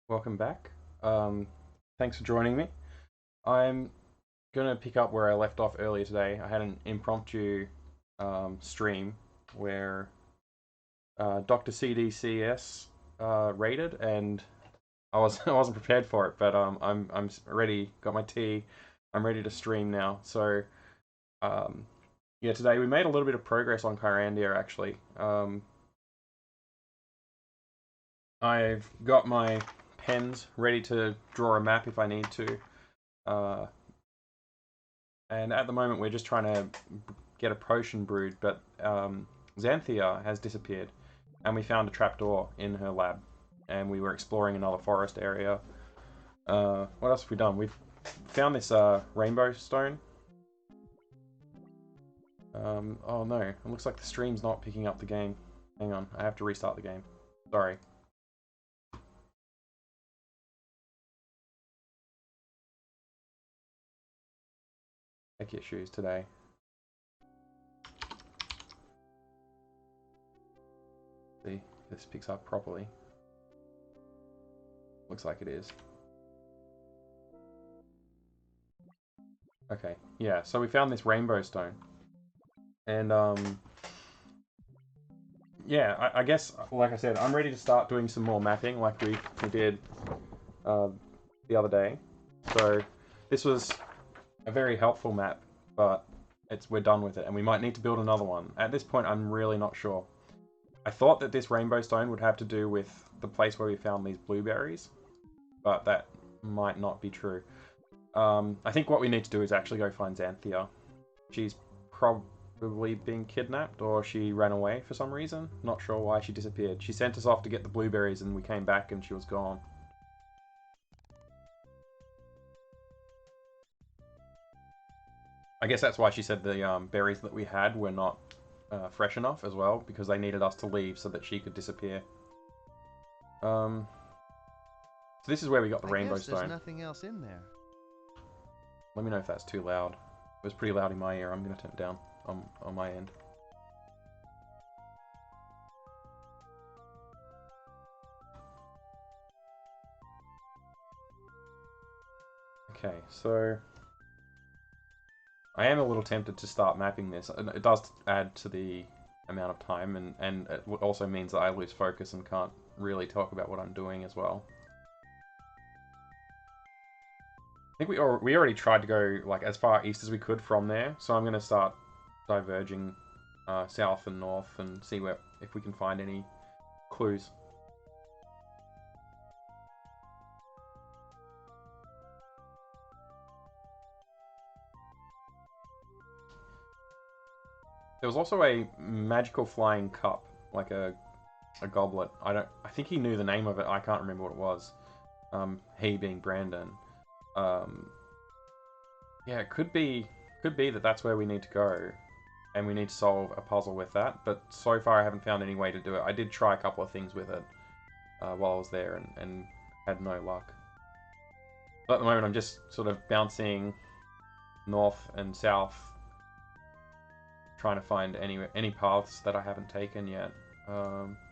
Welcome back. Um, Thanks for joining me. I'm gonna pick up where I left off earlier today. I had an impromptu stream where Dr. CDCS raided, and I wasn't prepared for it, but I'm ready. Got my tea. I'm ready to stream now. So um, yeah, today we made a little bit of progress on Kyrandia actually. I've got my pens ready to draw a map if I need to. Uh, and at the moment, we're just trying to get a potion brewed, but Xanthia has disappeared, and we found a trapdoor in her lab, and we were exploring another forest area. What else have we done? We've found this rainbow stone. Oh no, it looks like the stream's not picking up the game. Hang on, I have to restart the game. Sorry. Tech issues today. See, this picks up properly. Looks like it is. Okay, yeah, so we found this rainbow stone. And, yeah, I guess, like I said, I'm ready to start doing some more mapping like we did the other day. So, this was a very helpful map, but we're done with it, and we might need to build another one. At this point, I'm really not sure. I thought that this rainbow stone would have to do with the place where we found these blueberries, but that might not be true. I think what we need to do is actually go find Xanthia. She's probably been kidnapped, or she ran away for some reason. Not sure why she disappeared. She sent us off to get the blueberries, and we came back and she was gone. I guess that's why she said the berries that we had were not fresh enough as well, because they needed us to leave so that she could disappear. So this is where we got the rainbow stone. There's nothing else in there. Let me know if that's too loud. It was pretty loud in my ear. I'm going to turn it down on my end. Okay, so I am a little tempted to start mapping this. It does add to the amount of time, and it also means that I lose focus and can't really talk about what I'm doing as well. I think we already tried to go like as far east as we could from there, so I'm going to start diverging south and north and see if we can find any clues. There was also a magical flying cup, like a goblet. I think he knew the name of it. I can't remember what it was. He being Brandon. Yeah, it could be that that's where we need to go, and we need to solve a puzzle with that. But so far, I haven't found any way to do it. I did try a couple of things with it while I was there, and had no luck. But at the moment, I'm just sort of bouncing north and south, trying to find any paths that I haven't taken yet,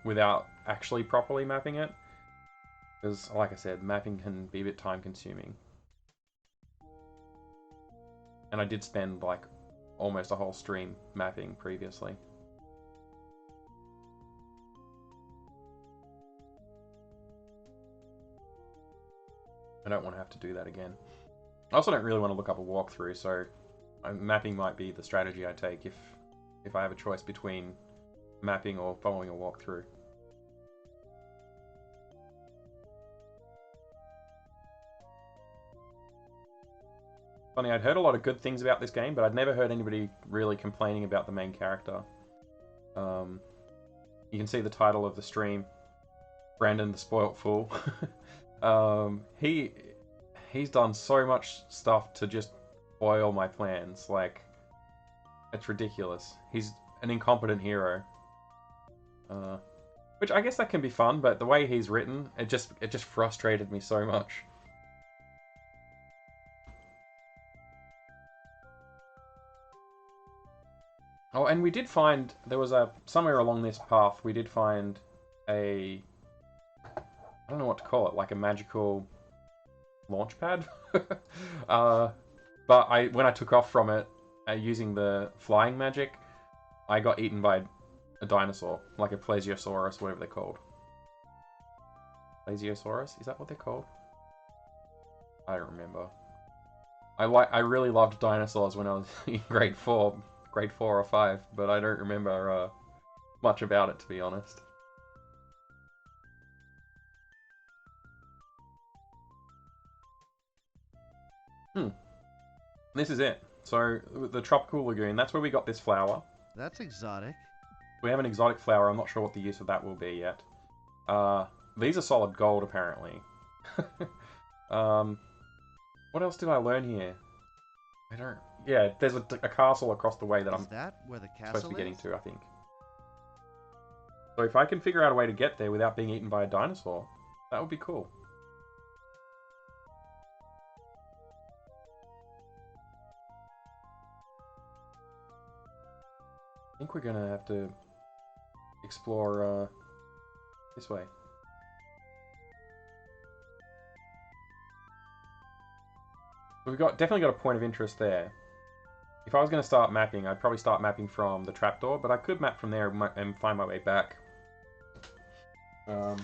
without actually properly mapping it. Because, like I said, mapping can be a bit time-consuming. And I did spend, like, almost a whole stream mapping previously. I don't want to have to do that again. I also don't really want to look up a walkthrough, so mapping might be the strategy I take if I have a choice between mapping or following a walkthrough. Funny, I'd heard a lot of good things about this game, but I'd never heard anybody really complaining about the main character. You can see the title of the stream, Brandon the Spoilt Fool. He's done so much stuff to just foil my plans. Like, it's ridiculous. He's an incompetent hero. Which I guess that can be fun, but the way he's written, it just frustrated me so much. Oh, and we did find, there was somewhere along this path, we did find a, I don't know what to call it, like a magical launch pad. But when I took off from it, using the flying magic, I got eaten by a dinosaur, like a plesiosaurus, whatever they're called. Plesiosaurus? Is that what they're called? I don't remember. I really loved dinosaurs when I was in grade 4 or 5, but I don't remember much about it, to be honest. This is it. So, the Tropical Lagoon, that's where we got this flower. That's exotic. We have an exotic flower, I'm not sure what the use of that will be yet. These are solid gold, apparently. What else did I learn here? I don't... Yeah, there's a castle across the way that Is that where the castle supposed to be getting to, I think. So if I can figure out a way to get there without being eaten by a dinosaur, that would be cool. I think we're gonna have to explore this way. We've definitely got a point of interest there. If I was going to start mapping, I'd probably start mapping from the trapdoor, but I could map from there and find my way back. I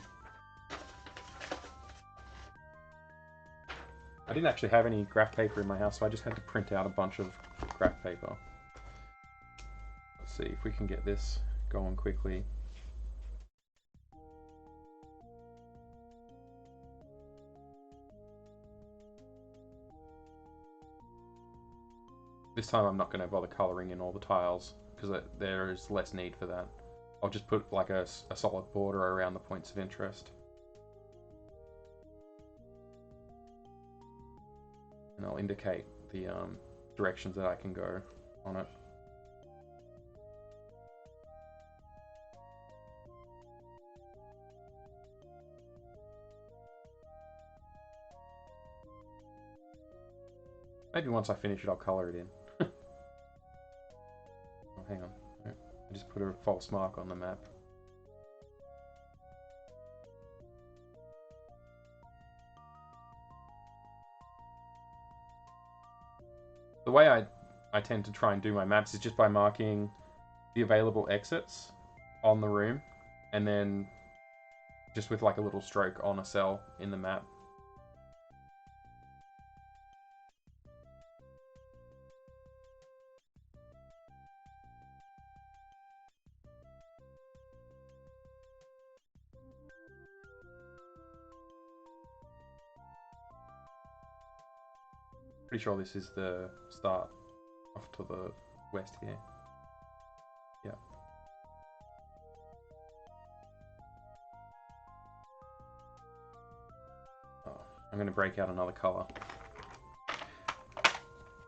didn't actually have any graph paper in my house, so I just had to print out a bunch of graph paper. Let's see if we can get this going quickly. This time I'm not going to bother colouring in all the tiles, because there is less need for that. I'll just put like a solid border around the points of interest. And I'll indicate the directions that I can go on it. Maybe once I finish it, I'll colour it in. Oh, hang on. I just put a false mark on the map. The way I tend to try and do my maps is just by marking the available exits on the room, and then just with like a little stroke on a cell in the map. Pretty sure this is the start off to the west here. Yeah. Oh, I'm going to break out another colour.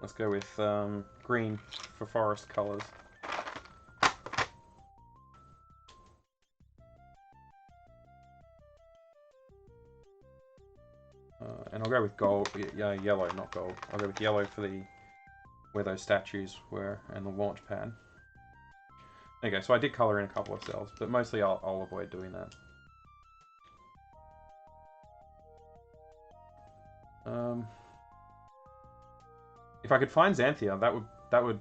Let's go with green for forest colours. And I'll go with gold, yeah, yellow, not gold. I'll go with yellow for where those statues were and the launch pad. There you go, so I did colour in a couple of cells, but mostly I'll avoid doing that. If I could find Xanthia, that would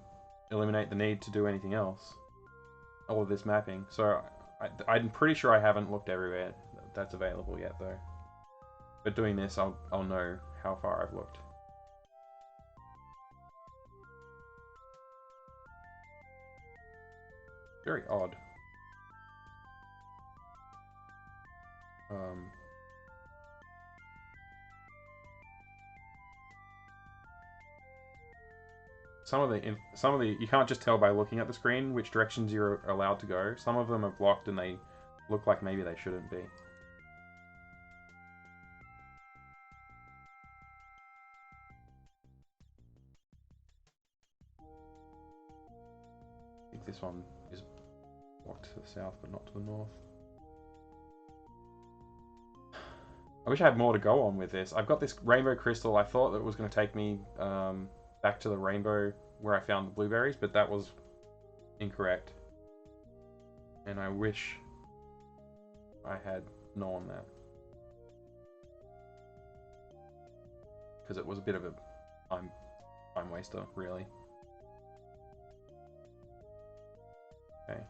eliminate the need to do anything else. All of this mapping. So I'm pretty sure I haven't looked everywhere that's available yet, though. But doing this, I'll know how far I've looked. Very odd. Some of the you can't just tell by looking at the screen which directions you're allowed to go. Some of them are blocked and they look like maybe they shouldn't be. I think this one is Walk to the south, but not to the north. I wish I had more to go on with this. I've got this rainbow crystal. I thought that it was going to take me back to the rainbow where I found the blueberries, but that was incorrect. And I wish I had known that. Because it was a bit of a time waster, really. Okay.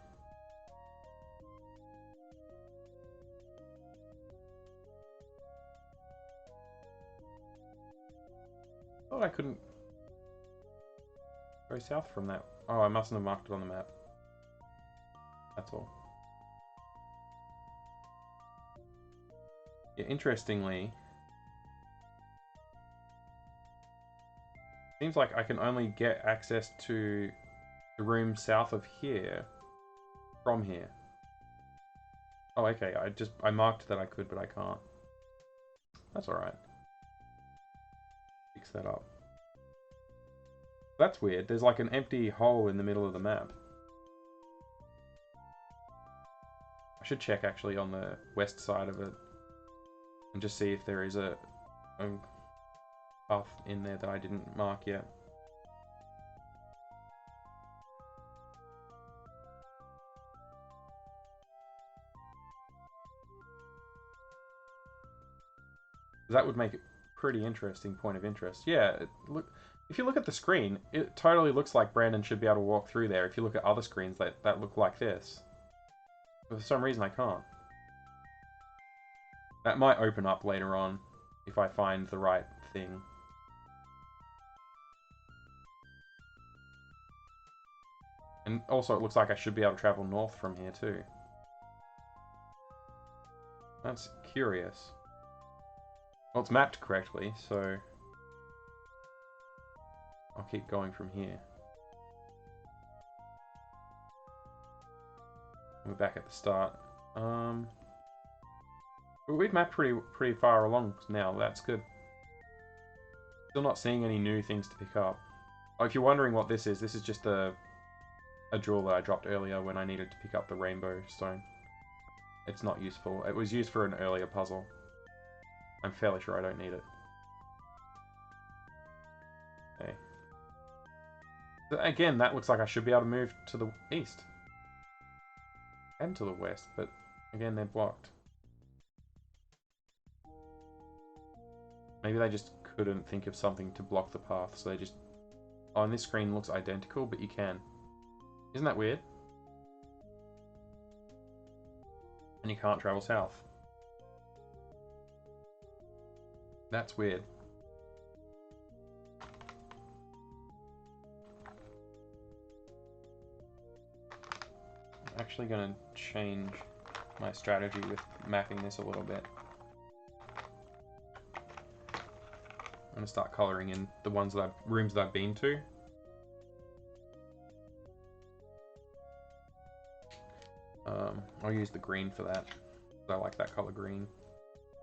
Thought I couldn't go south from that. Oh, I mustn't have marked it on the map. That's all. Yeah, interestingly, seems like I can only get access to the room south of here from here. Oh, okay. I marked that I could, but I can't. That's alright. Fix that up. That's weird. There's like an empty hole in the middle of the map. I should check actually on the west side of it and just see if there is a path in there that I didn't mark yet. That would make it pretty interesting point of interest. Yeah, if you look at the screen, it totally looks like Brandon should be able to walk through there. If you look at other screens that look like this. But for some reason I can't. That might open up later on if I find the right thing. And also it looks like I should be able to travel north from here too. That's curious. Well, it's mapped correctly, so I'll keep going from here. We're back at the start. We've mapped pretty far along now. That's good. Still not seeing any new things to pick up. Oh, if you're wondering what this is just a jewel that I dropped earlier when I needed to pick up the rainbow stone. It's not useful. It was used for an earlier puzzle. I'm fairly sure I don't need it. Okay. So again, that looks like I should be able to move to the east. And to the west, but again, they're blocked. Maybe they just couldn't think of something to block the path, so they just... Oh, and this screen looks identical, but you can. Isn't that weird? And you can't travel south. That's weird. I'm actually going to change my strategy with mapping this a little bit. I'm going to start colouring in the rooms that I've been to. I'll use the green for that. I like that colour green.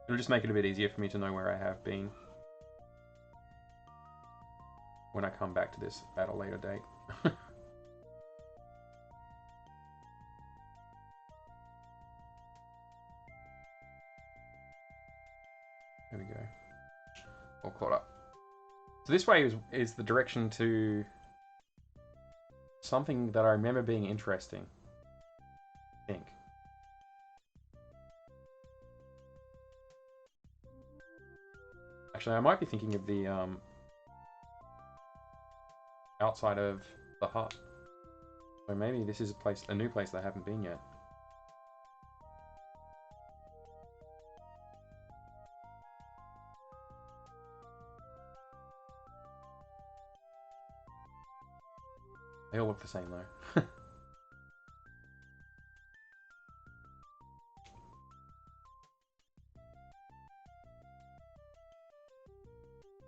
It'll just make it a bit easier for me to know where I have been when I come back to this at a later date. There we go. All caught up. So this way is the direction to something that I remember being interesting. I think. Actually, I might be thinking of the outside of the hut. So maybe this is a new place that I haven't been yet. They all look the same though.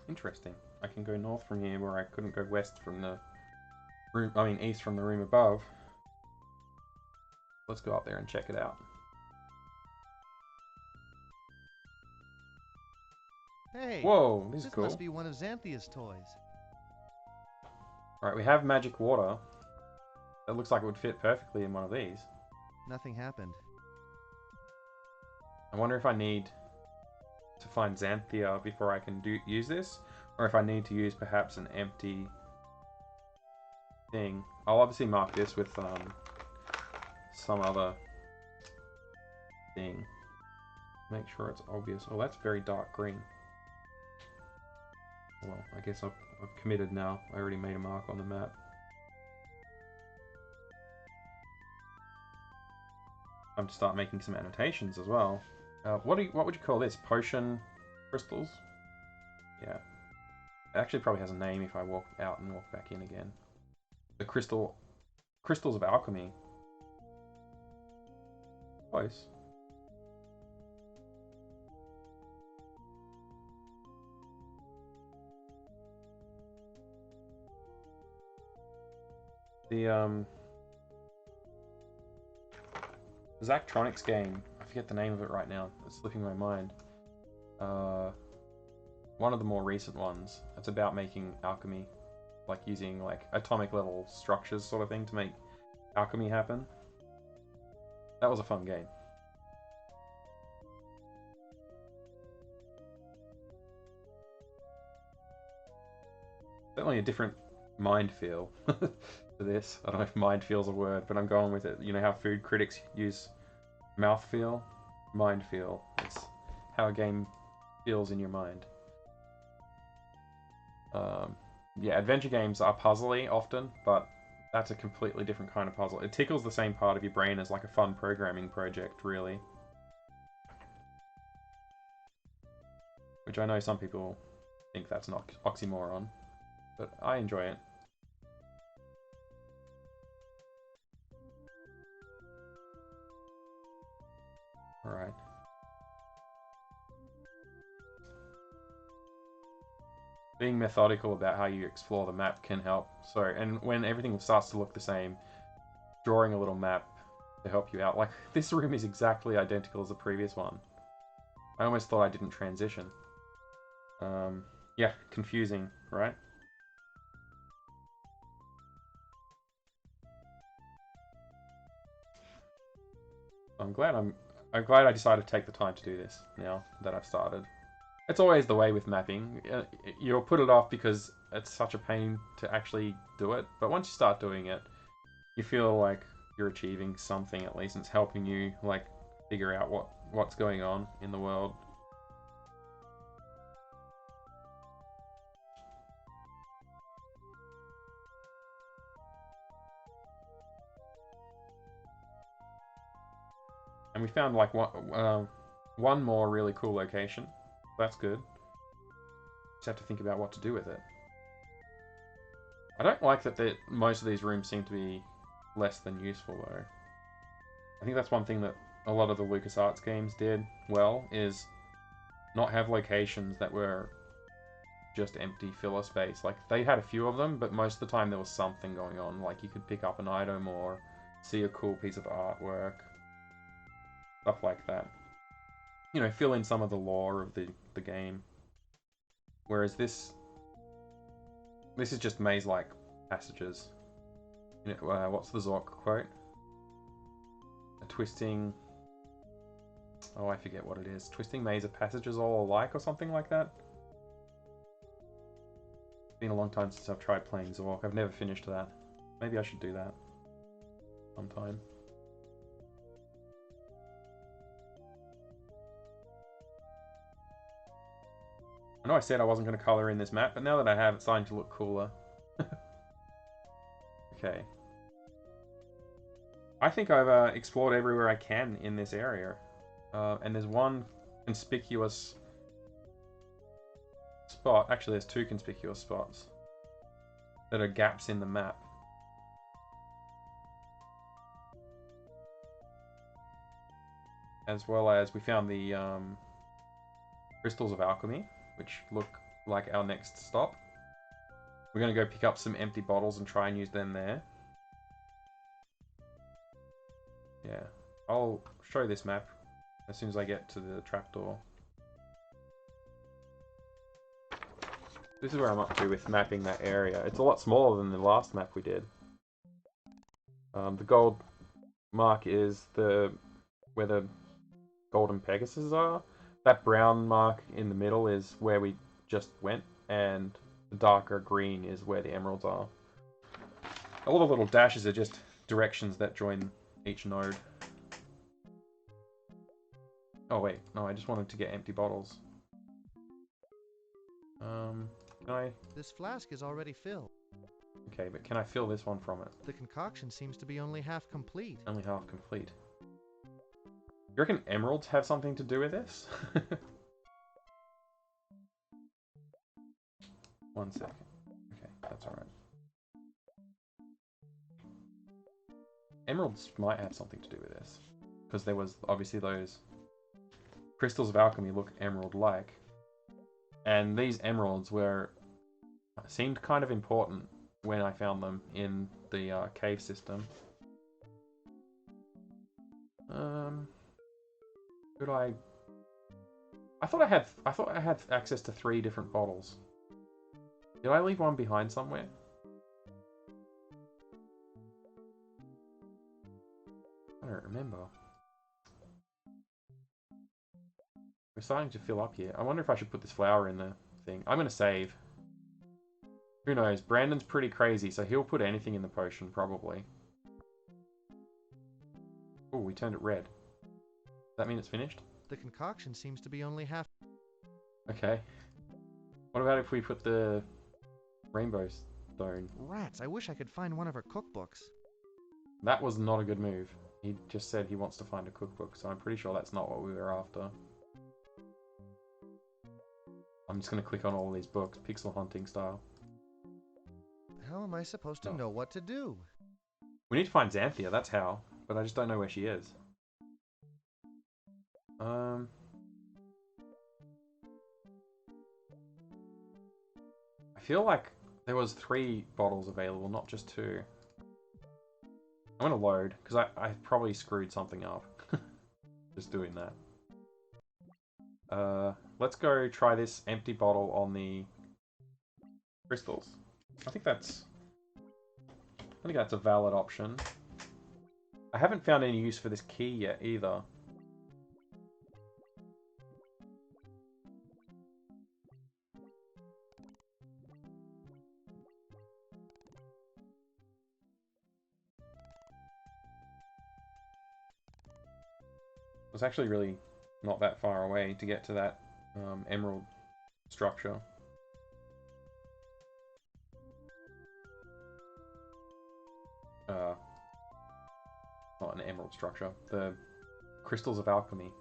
Interesting. I can go north from here where I couldn't go west from the room, east from the room above. Let's go up there and check it out. Hey! Whoa, this is cool. This must be one of Xanthia's toys. Alright, we have magic water. That looks like it would fit perfectly in one of these. Nothing happened. I wonder if I need to find Xanthia before I can use this, or if I need to use perhaps an empty thing. I'll obviously mark this with some other thing. Make sure it's obvious. Oh, that's very dark green. Well, I guess I've committed now. I already made a mark on the map. Time to start making some annotations as well. What would you call this? Potion crystals? Yeah. It actually probably has a name if I walk out and walk back in again. The crystals of alchemy. Close. The Zachtronics game, I forget the name of it right now, it's slipping my mind. One of the more recent ones, it's about making alchemy, like using like atomic level structures sort of thing to make alchemy happen. That was a fun game. Certainly a different mind feel to this. I don't know if mind feel's a word, but I'm going with it. You know how food critics use mouth feel? Mind feel. It's how a game feels in your mind. Yeah, adventure games are puzzly often, but that's a completely different kind of puzzle. It tickles the same part of your brain as like a fun programming project, really. Which I know some people think that's an oxymoron, but I enjoy it. Alright. Being methodical about how you explore the map can help. So, and when everything starts to look the same, drawing a little map to help you out. Like, this room is exactly identical as the previous one. I almost thought I didn't transition. Yeah, confusing, right? I'm glad I decided to take the time to do this now that I've started. It's always the way with mapping. You'll put it off because it's such a pain to actually do it, but once you start doing it, you feel like you're achieving something at least, and it's helping you like figure out what's going on in the world. And we found like one more really cool location. That's good. Just have to think about what to do with it. I don't like that most of these rooms seem to be less than useful though. I think that's one thing that a lot of the LucasArts games did well, is not have locations that were just empty filler space. Like, they had a few of them, but most of the time there was something going on. Like, you could pick up an item or see a cool piece of artwork. Stuff like that. You know, fill in some of the lore of the game. Whereas this is just maze-like passages. You know, what's the Zork quote? A twisting... Oh, I forget what it is. Twisting maze of passages all alike or something like that? It's been a long time since I've tried playing Zork. I've never finished that. Maybe I should do that sometime. I know I said I wasn't going to colour in this map, but now that I have, it's starting to look cooler. Okay. I think I've explored everywhere I can in this area. And there's one conspicuous spot. Actually, there's two conspicuous spots that are gaps in the map. As well as we found the crystals of alchemy, which look like our next stop. We're going to go pick up some empty bottles and try and use them there. Yeah, I'll show this map as soon as I get to the trapdoor. This is where I'm up to with mapping that area. It's a lot smaller than the last map we did. The gold mark is where the golden Pegasus are. That brown mark in the middle is where we just went, and the darker green is where the emeralds are. All the little dashes are just directions that join each node. Oh wait, no, I just wanted to get empty bottles. Can I? This flask is already filled. Okay, but can I fill this one from it? The concoction seems to be only half complete. Only half complete. You reckon emeralds have something to do with this? 1 second. Okay, that's alright. Emeralds might have something to do with this. Because there was obviously those crystals of alchemy look emerald-like. And these emeralds seemed kind of important when I found them in the cave system. Could I thought I had access to 3 different bottles. Did I leave one behind somewhere? I don't remember. We're starting to fill up here. I wonder if I should put this flower in the thing. I'm gonna save. Who knows? Brandon's pretty crazy, so he'll put anything in the potion, probably. Oh, we turned it red. Does that mean it's finished? The concoction seems to be only half... Okay. What about if we put the rainbow stone? Rats, I wish I could find one of her cookbooks. That was not a good move. He just said he wants to find a cookbook, so I'm pretty sure that's not what we were after. I'm just going to click on all these books, pixel hunting style. How am I supposed to know what to do? We need to find Xanthia, that's how. But I just don't know where she is. I feel like there was 3 bottles available, not just 2. I'm going to load, because I probably screwed something up. Just doing that. Let's go try this empty bottle on the crystals. I think that's a valid option. I haven't found any use for this key yet either. It's actually really not that far away to get to that emerald structure. Not an emerald structure. The crystals of alchemy.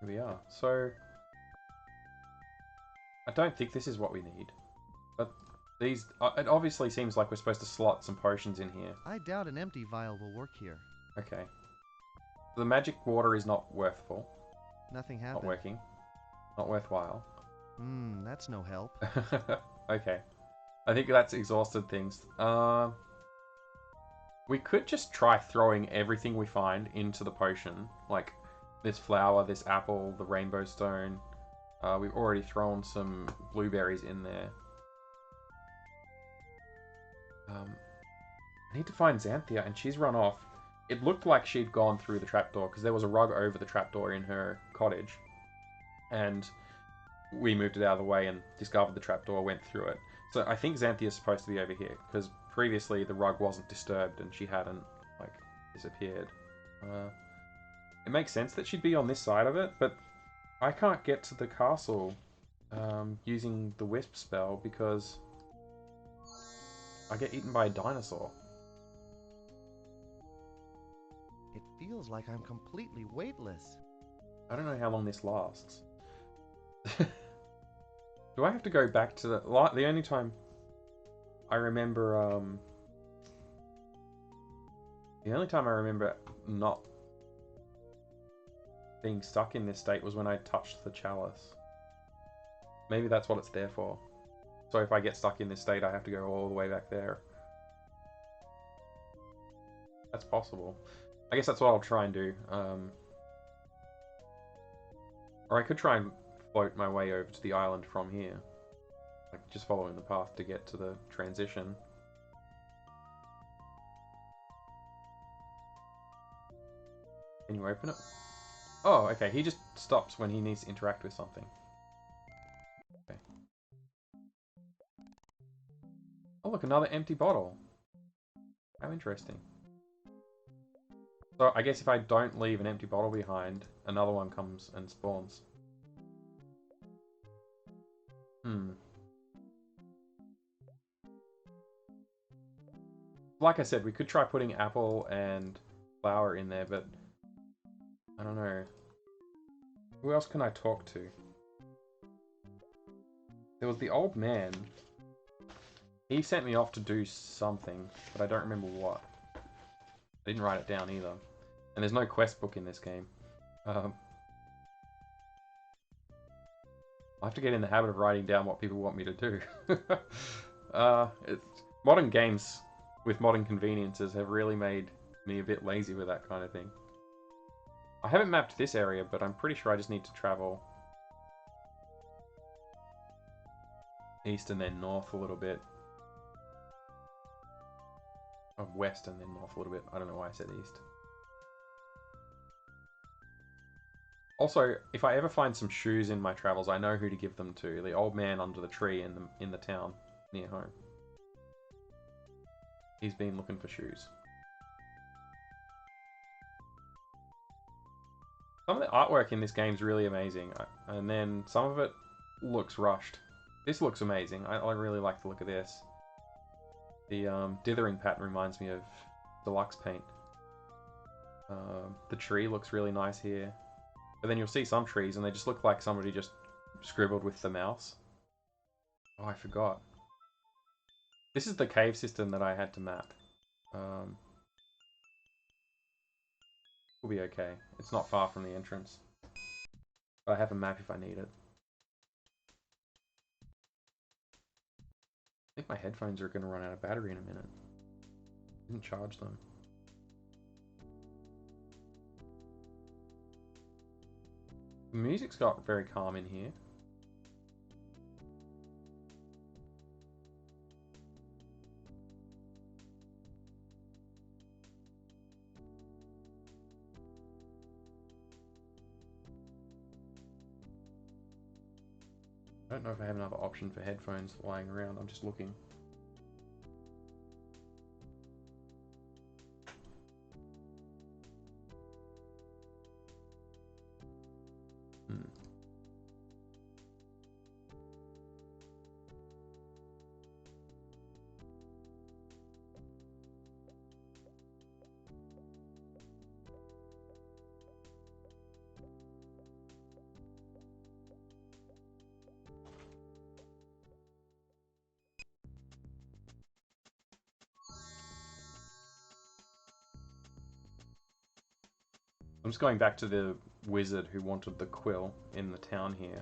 Here we are. So I don't think this is what we need. But these... it obviously seems like we're supposed to slot some potions in here. I doubt an empty vial will work here. Okay. The magic water is not worthful. Nothing happened. Not working. Not worthwhile. That's no help. Okay. I think that's exhausted things. We could just try throwing everything we find into the potion. Like this flower, this apple, the rainbow stone. We've already thrown some blueberries in there. I need to find Xanthia, and she's run off. It looked like she'd gone through the trapdoor, because there was a rug over the trapdoor in her cottage. And we moved it out of the way and discovered the trapdoor, went through it. So I think Xanthia's supposed to be over here, because previously the rug wasn't disturbed and she hadn't, like, disappeared. It makes sense that she'd be on this side of it, but I can't get to the castle using the wisp spell because I get eaten by a dinosaur. It feels like I'm completely weightless. I don't know how long this lasts. Do I have to go back to the only time I remember the only time I remember not being stuck in this state was when I touched the chalice. Maybe that's what it's there for. So if I get stuck in this state, I have to go all the way back there. That's possible. I guess that's what I'll try and do. Or I could try and float my way over to the island from here. Like, just following the path to get to the transition. Can you open it? Oh, okay. He just stops when he needs to interact with something. Okay. Oh, look, another empty bottle. How interesting. So I guess if I don't leave an empty bottle behind, another one comes and spawns. Like I said, we could try putting apple and flour in there, but I don't know. Who else can I talk to? There was the old man. He sent me off to do something, but I don't remember what. I didn't write it down either. And there's no quest book in this game. I have to get in the habit of writing down what people want me to do. Modern games with modern conveniences have really made me a bit lazy with that kind of thing. I haven't mapped this area, but I'm pretty sure I just need to travel east and then north a little bit. Or west and then north a little bit. I don't know why I said east. Also, if I ever find some shoes in my travels, I know who to give them to. The old man under the tree in the town near home. He's been looking for shoes. Some of the artwork in this game is really amazing, and then some of it looks rushed. This looks amazing. I really like the look of this. The dithering pattern reminds me of deluxe paint. The tree looks really nice here. But then you'll see some trees and they just look like somebody just scribbled with the mouse. Oh, I forgot. This is the cave system that I had to map. We'll be okay. It's not far from the entrance. But I have a map if I need it. I think my headphones are going to run out of battery in a minute. Didn't charge them. The music's got very calm in here. I don't know if I have another option for headphones lying around. I'm just looking. I'm just going back to the wizard who wanted the quill in the town here.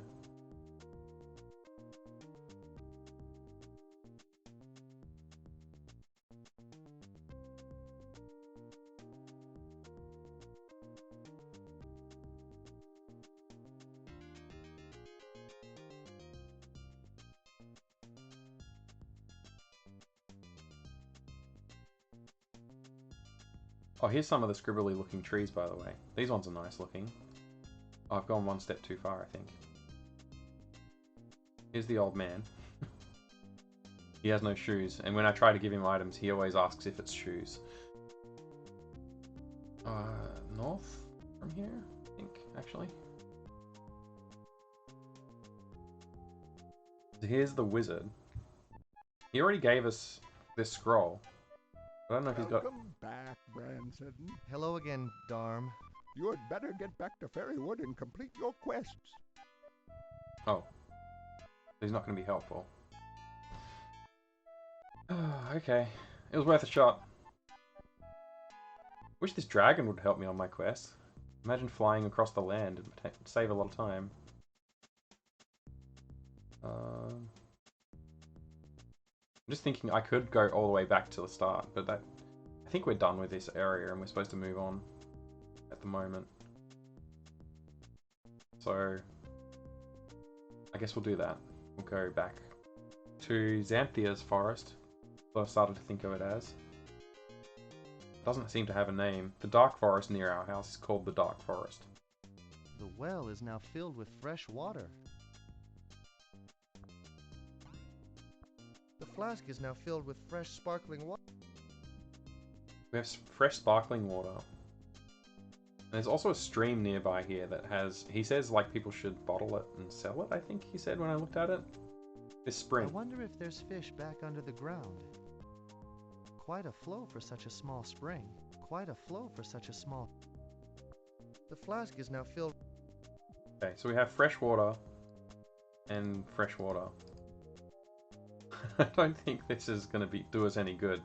Oh, here's some of the scribbly looking trees, by the way. These ones are nice looking. Oh, I've gone one step too far, I think. Here's the old man. He has no shoes, and when I try to give him items, he always asks if it's shoes. North from here, I think, actually. So here's the wizard. He already gave us this scroll. I don't know if he's got... Welcome back, Branson. Hello again, Darm. You had better get back to Fairywood and complete your quests. Oh. He's not going to be helpful. Okay. It was worth a shot. Wish this dragon would help me on my quest. Imagine flying across the land. It would save a lot of time. I'm just thinking I could go all the way back to the start, but I think we're done with this area and we're supposed to move on at the moment. So I guess we'll do that. We'll go back to Xanthia's forest. So I started to think of it as. It doesn't seem to have a name. The dark forest near our house is called the Dark Forest. The well is now filled with fresh water. The flask is now filled with fresh sparkling water. We have fresh sparkling water. And there's also a stream nearby here that has, he says like people should bottle it and sell it, I think he said when I looked at it. This spring. I wonder if there's fish back under the ground. Quite a flow for such a small spring. Quite a flow for such a small... The flask is now filled... Okay, so we have fresh water and fresh water. I don't think this is going to do us any good,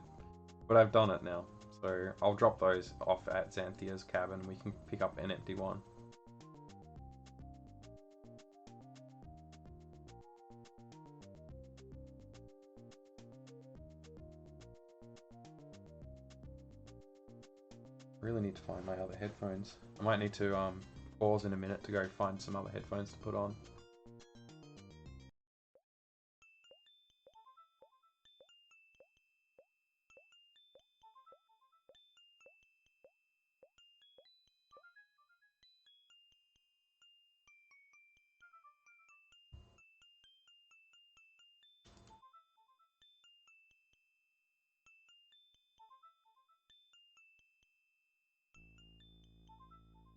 but I've done it now. So I'll drop those off at Xanthia's cabin. We can pick up an empty one. Really need to find my other headphones. I might need to pause in a minute to go find some other headphones to put on.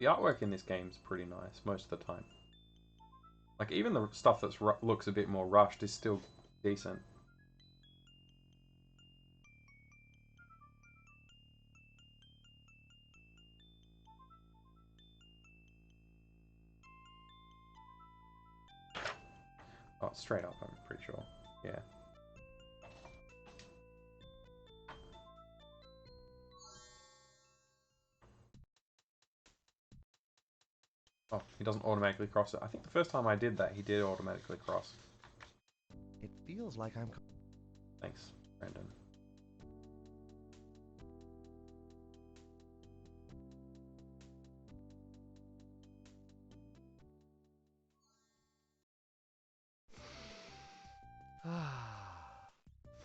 The artwork in this game is pretty nice most of the time. Like even the stuff that looks a bit more rushed is still decent. Oh, straight up, I'm pretty sure. Yeah. Oh, he doesn't automatically cross it. I think the first time I did that, he did automatically cross. It feels like I'm... Thanks, Brandon.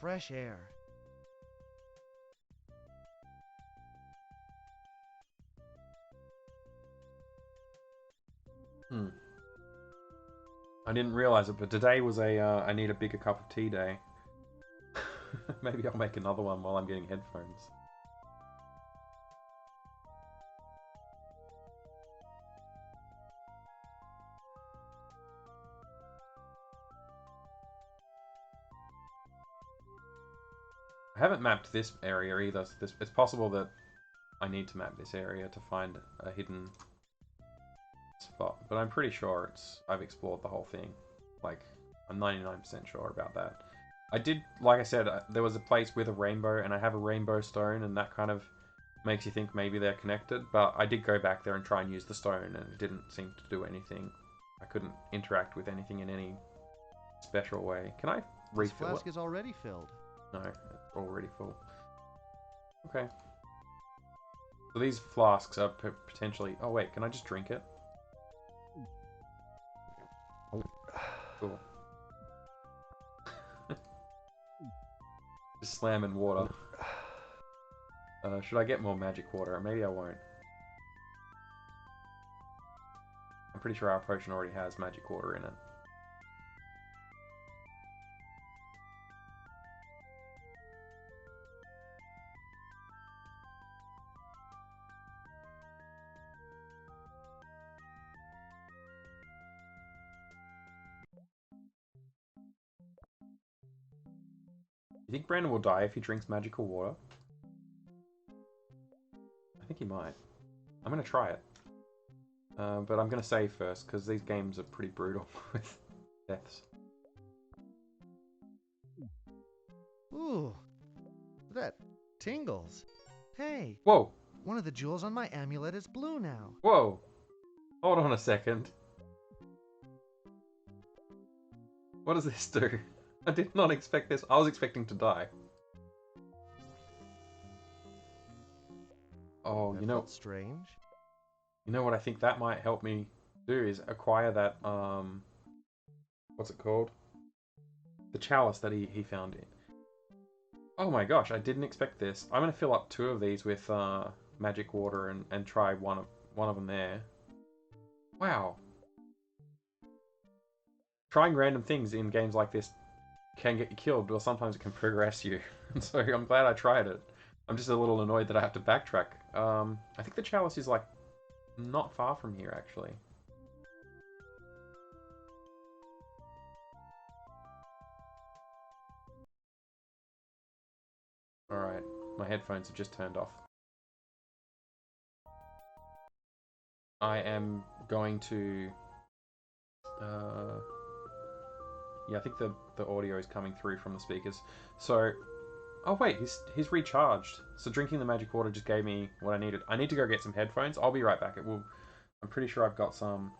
Fresh air. I didn't realize it, but today was a I need a bigger cup of tea day. Maybe I'll make another one while I'm getting headphones. I haven't mapped this area either, so it's possible that I need to map this area to find a hidden spot, but I'm pretty sure I've explored the whole thing. Like, I'm 99% sure about that. I did, like I said, there was a place with a rainbow, and I have a rainbow stone, and that kind of makes you think maybe they're connected, but I did go back there and try and use the stone, and it didn't seem to do anything. I couldn't interact with anything in any special way. Can I refill This flask it? is already filled. No, it's already full. Okay. So these flasks are potentially... Oh wait, can I just drink it? Cool. Just slam in water. Should I get more magic water? Maybe I won't. I'm pretty sure our potion already has magic water in it. You think Brandon will die if he drinks magical water? I think he might. I'm going to try it. But I'm going to save first, because these games are pretty brutal with deaths. Ooh, that tingles. Hey, Whoa! One of the jewels on my amulet is blue now. Whoa! Hold on a second. What does this do? I did not expect this. I was expecting to die. Oh, That you know... felt strange. You know what I think that might help me do is acquire that, what's it called? The chalice that he found it. Oh my gosh, I didn't expect this. I'm going to fill up 2 of these with magic water and try one of them there. Wow. Trying random things in games like this can get you killed, but sometimes it can progress you. So I'm glad I tried it. I'm just a little annoyed that I have to backtrack. I think the chalice is like not far from here actually. Alright, my headphones have just turned off. I am going to... yeah, I think the audio is coming through from the speakers. So... Oh wait, he's recharged. So drinking the magic water just gave me what I needed. I need to go get some headphones. I'll be right back. I'm pretty sure I've got some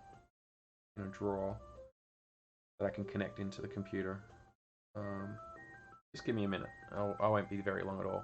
in a drawer that I can connect into the computer. Just give me a minute. I won't be very long at all.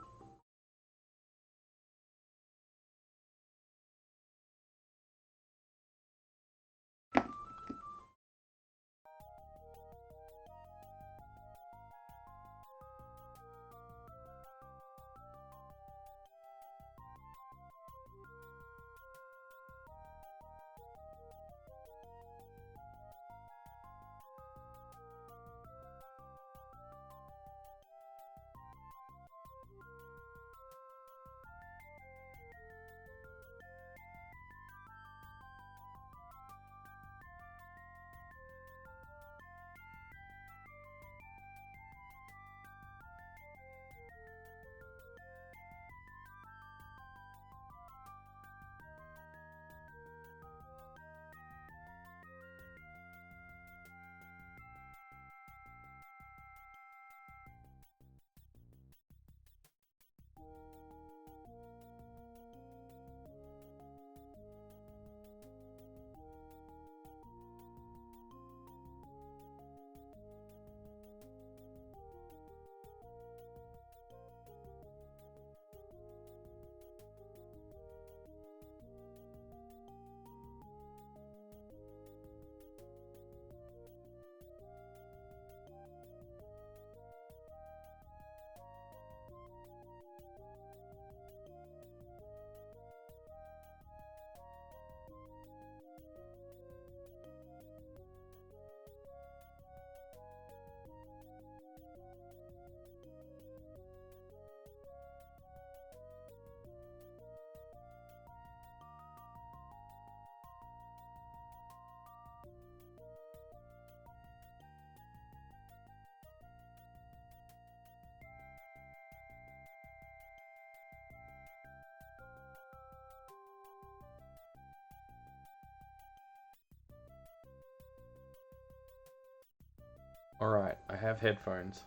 Alright, I have headphones.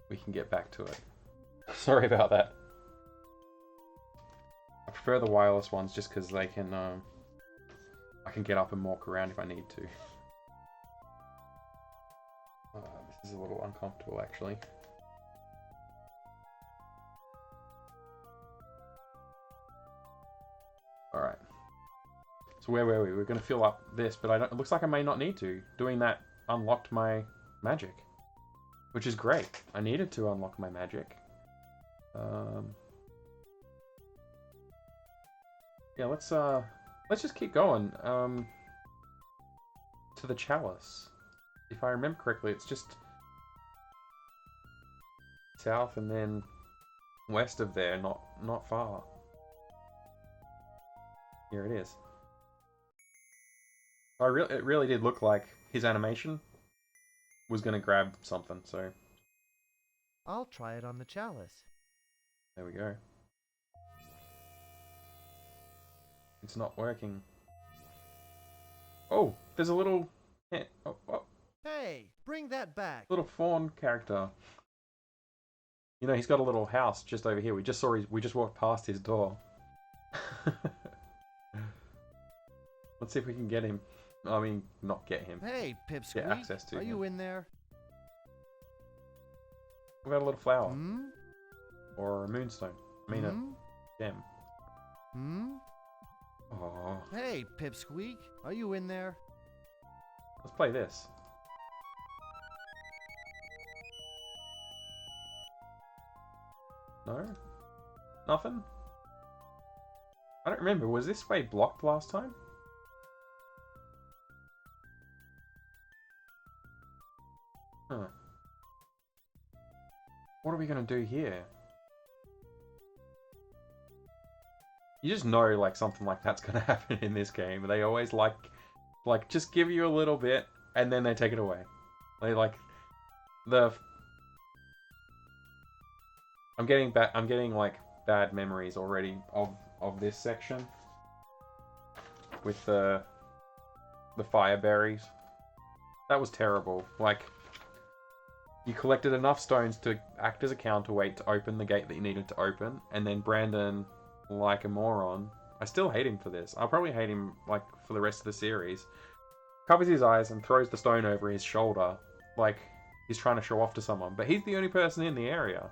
We can get back to it. Sorry about that. I prefer the wireless ones just because they can, I can get up and walk around if I need to. This is a little uncomfortable actually. Alright. So where were we? We're going to fill up this, but it looks like I may not need to. Doing that unlocked my magic. Which is great. I needed to unlock my magic. Yeah, let's just keep going. To the Chalice. If I remember correctly, it's just south and then west of there, not far. Here it is. It really did look like his animation was going to grab something, so... I'll try it on the chalice. There we go. It's not working. Oh, there's a little... Oh, Hey, bring that back! little fawn character. You know, he's got a little house just over here. We just walked past his door. Let's see if we can get him. I mean, not get him. Hey, Pipsqueak. Get access to him. Are you in there? We've got a little flower. Hmm? Or a moonstone. I mean, a gem. Hmm? Oh. Hey, Pipsqueak. Are you in there? Let's play this. No? Nothing? I don't remember. Was this way blocked last time? Huh. What are we going to do here? You just know, like, something like that's going to happen in this game. They always like, just give you a little bit, and then they take it away. They, like, I'm getting, like, bad memories already of this section. With the fire berries. That was terrible. Like, you collected enough stones to act as a counterweight to open the gate that you needed to open, and then Brandon, like a moron, I still hate him for this. I'll probably hate him, like, for the rest of the series. Covers his eyes and throws the stone over his shoulder, like he's trying to show off to someone, but he's the only person in the area.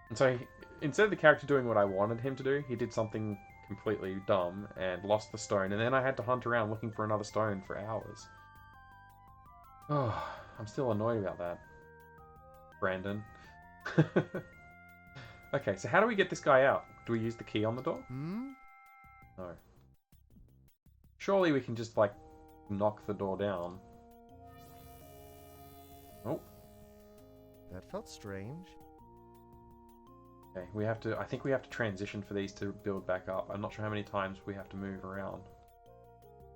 And so, instead of the character doing what I wanted him to do, he did something completely dumb and lost the stone, and then I had to hunt around looking for another stone for hours. Oh, I'm still annoyed about that. Brandon. Okay, so how do we get this guy out? Do we use the key on the door? Hmm? No. Surely we can just, like, knock the door down. Oh. That felt strange. Okay, I think we have to transition for these to build back up. I'm not sure how many times we have to move around.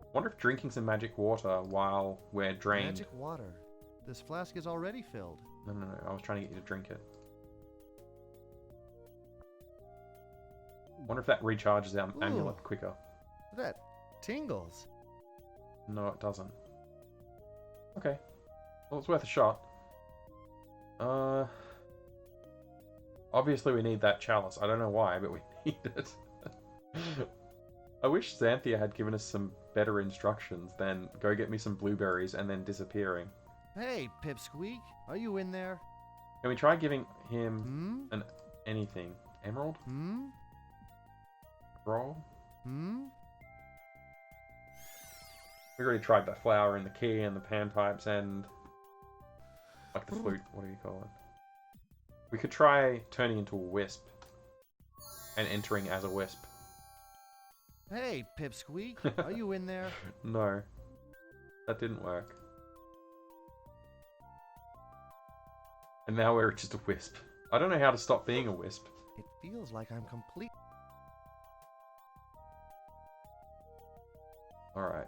I wonder if drinking some magic water while we're drained... Magic water. This flask is already filled. No, I was trying to get you to drink it. I wonder if that recharges our amulet quicker. That tingles. No, it doesn't. Okay. Well, it's worth a shot. Obviously we need that chalice. I don't know why, but we need it. I wish Xanthia had given us some better instructions than go get me some blueberries and then disappearing. Hey, Pipsqueak. Are you in there? Can we try giving him anything? Emerald? Hmm? Roll? Hmm? We already tried the flower and the key and the panpipes and... like the flute, what do you call it? We could try turning into a wisp. And entering as a wisp. Hey, Pipsqueak. Are you in there? No. That didn't work. And now we're just a wisp. I don't know how to stop being a wisp. It feels like I'm complete. Alright.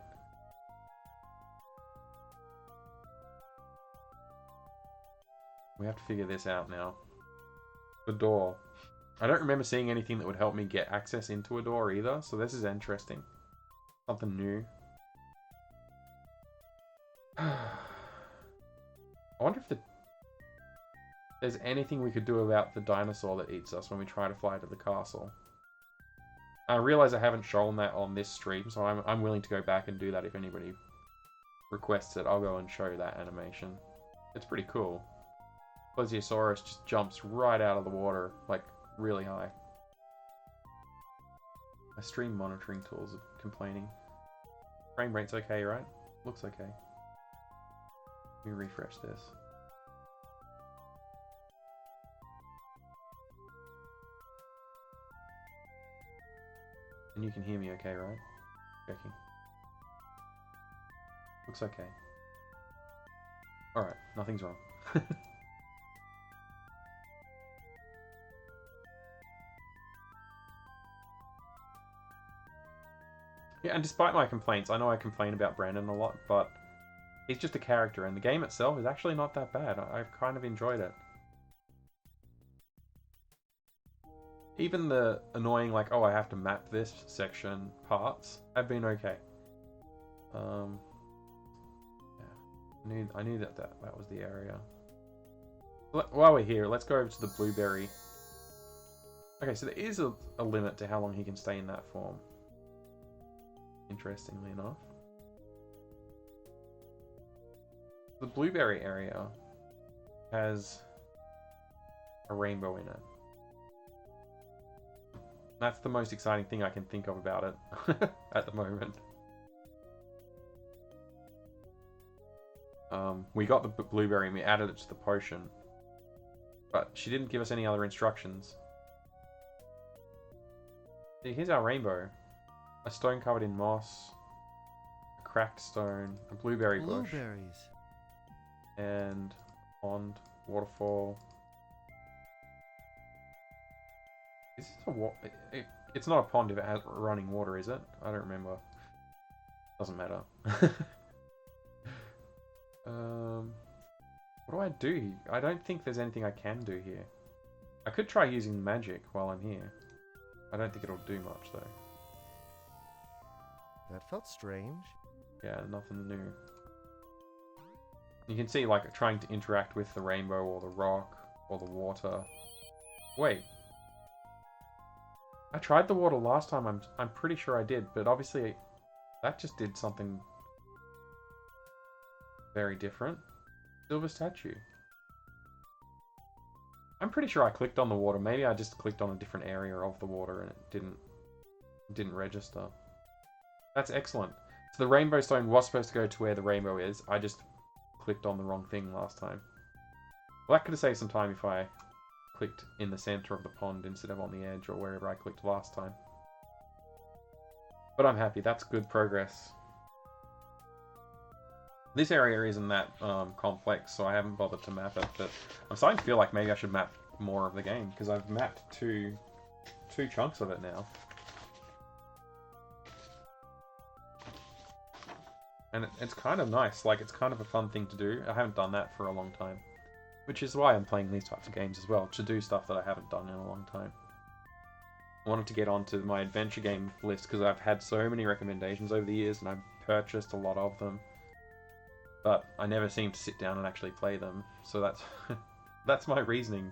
We have to figure this out now. The door. I don't remember seeing anything that would help me get access into a door either, so this is interesting. Something new. I wonder if there's anything we could do about the dinosaur that eats us when we try to fly to the castle. I realize I haven't shown that on this stream, so I'm willing to go back and do that if anybody requests it. I'll go and show that animation. It's pretty cool. Plesiosaurus just jumps right out of the water, like, really high. My stream monitoring tools are complaining. Frame rate's okay, right? Looks okay. Let me refresh this. And you can hear me okay, right? Checking. Looks okay. Alright, nothing's wrong. Yeah, and despite my complaints, I know I complain about Brandon a lot, but he's just a character, and the game itself is actually not that bad. I've kind of enjoyed it. Even the annoying, like, oh, I have to map this section parts have been okay. Yeah, I knew that was the area. While we're here, let's go over to the blueberry. Okay, so there is a limit to how long he can stay in that form. Interestingly enough. The blueberry area has a rainbow in it. That's the most exciting thing I can think of about it at the moment. We got the blueberry and we added it to the potion. But she didn't give us any other instructions. See, here's our rainbow. A stone covered in moss. A cracked stone. A blueberry bush. Blueberries. And a pond. Waterfall. Is this a it's not a pond if it has running water, is it? I don't remember. Doesn't matter. What do I do? I don't think there's anything I can do here. I could try using magic while I'm here. I don't think it'll do much though. That felt strange. Yeah, nothing new. You can see like trying to interact with the rainbow or the rock or the water. Wait. I tried the water last time, I'm pretty sure I did, but obviously that just did something very different. Silver statue. I'm pretty sure I clicked on the water. Maybe I just clicked on a different area of the water and it didn't register. That's excellent. So the rainbow stone was supposed to go to where the rainbow is. I just clicked on the wrong thing last time. Well, that could have saved some time if I clicked in the center of the pond instead of on the edge or wherever I clicked last time. But I'm happy. That's good progress. This area isn't that complex, so I haven't bothered to map it, but I'm starting to feel like maybe I should map more of the game, because I've mapped two chunks of it now. And it's kind of nice, like it's kind of a fun thing to do. I haven't done that for a long time, which is why I'm playing these types of games as well, to do stuff that I haven't done in a long time. I wanted to get onto my adventure game list, because I've had so many recommendations over the years, and I've purchased a lot of them. But I never seem to sit down and actually play them, so that's my reasoning.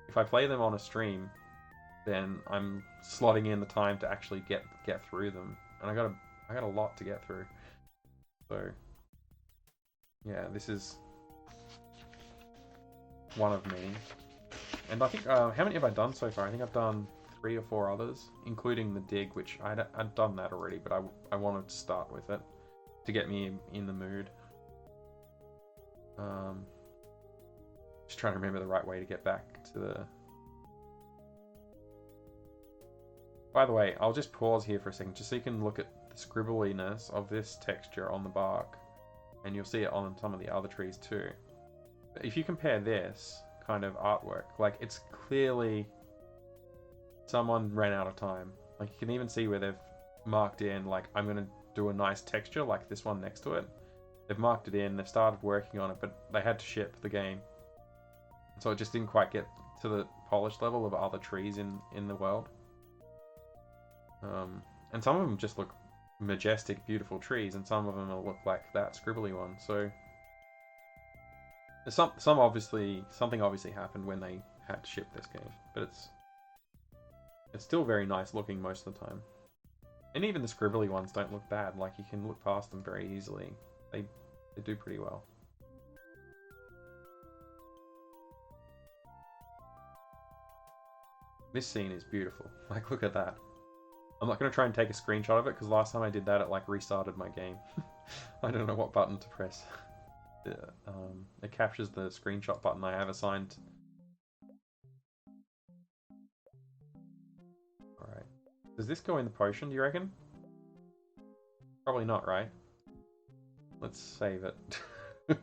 If I play them on a stream, then I'm slotting in the time to actually get through them, and I got a lot to get through. So yeah, this is one of many. And I think how many have I done so far? I think I've done 3 or 4 others, including the dig, which I'd done that already, but I wanted to start with it to get me in the mood. Just trying to remember the right way to get back to the... By the way, I'll just pause here for a second, just so you can look at the scribbliness of this texture on the bark, and you'll see it on some of the other trees too. But if you compare this kind of artwork, like it's clearly someone ran out of time. Like you can even see where they've marked in, like I'm going to do a nice texture like this one next to it. They've marked it in, they've started working on it, but they had to ship the game. So it just didn't quite get to the polished level of other trees in the world. And some of them just look majestic, beautiful trees, and some of them will look like that scribbly one. So there's something obviously happened when they had to ship this game, but it's still very nice looking most of the time. And even the scribbly ones don't look bad. Like you can look past them very easily. They do pretty well. This scene is beautiful. Like, look at that. I'm not going to try and take a screenshot of it, because last time I did that, it like restarted my game. I don't know what button to press. It captures the screenshot button I have assigned. Alright. Does this go in the potion, do you reckon? Probably not, right? Let's save it. It's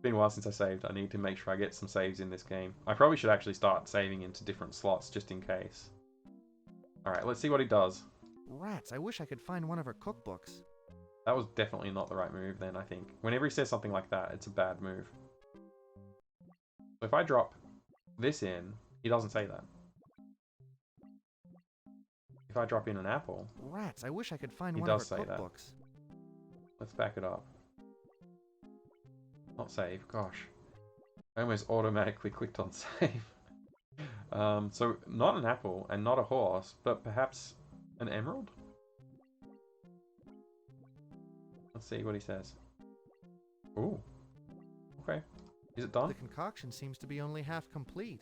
been a while since I saved. I need to make sure I get some saves in this game. I probably should actually start saving into different slots just in case. Alright, let's see what he does. Rats, I wish I could find one of her cookbooks. That was definitely not the right move then, I think. Whenever he says something like that, it's a bad move. So if I drop this in, he doesn't say that. If I drop in an apple... Rats, I wish I could find he one of does her say that. cookbooks. Let's back it up. Not save, gosh. I almost automatically clicked on save. So not an apple and not a horse, but perhaps an emerald? Let's see what he says. Ooh. Okay. Is it done? The concoction seems to be only half complete.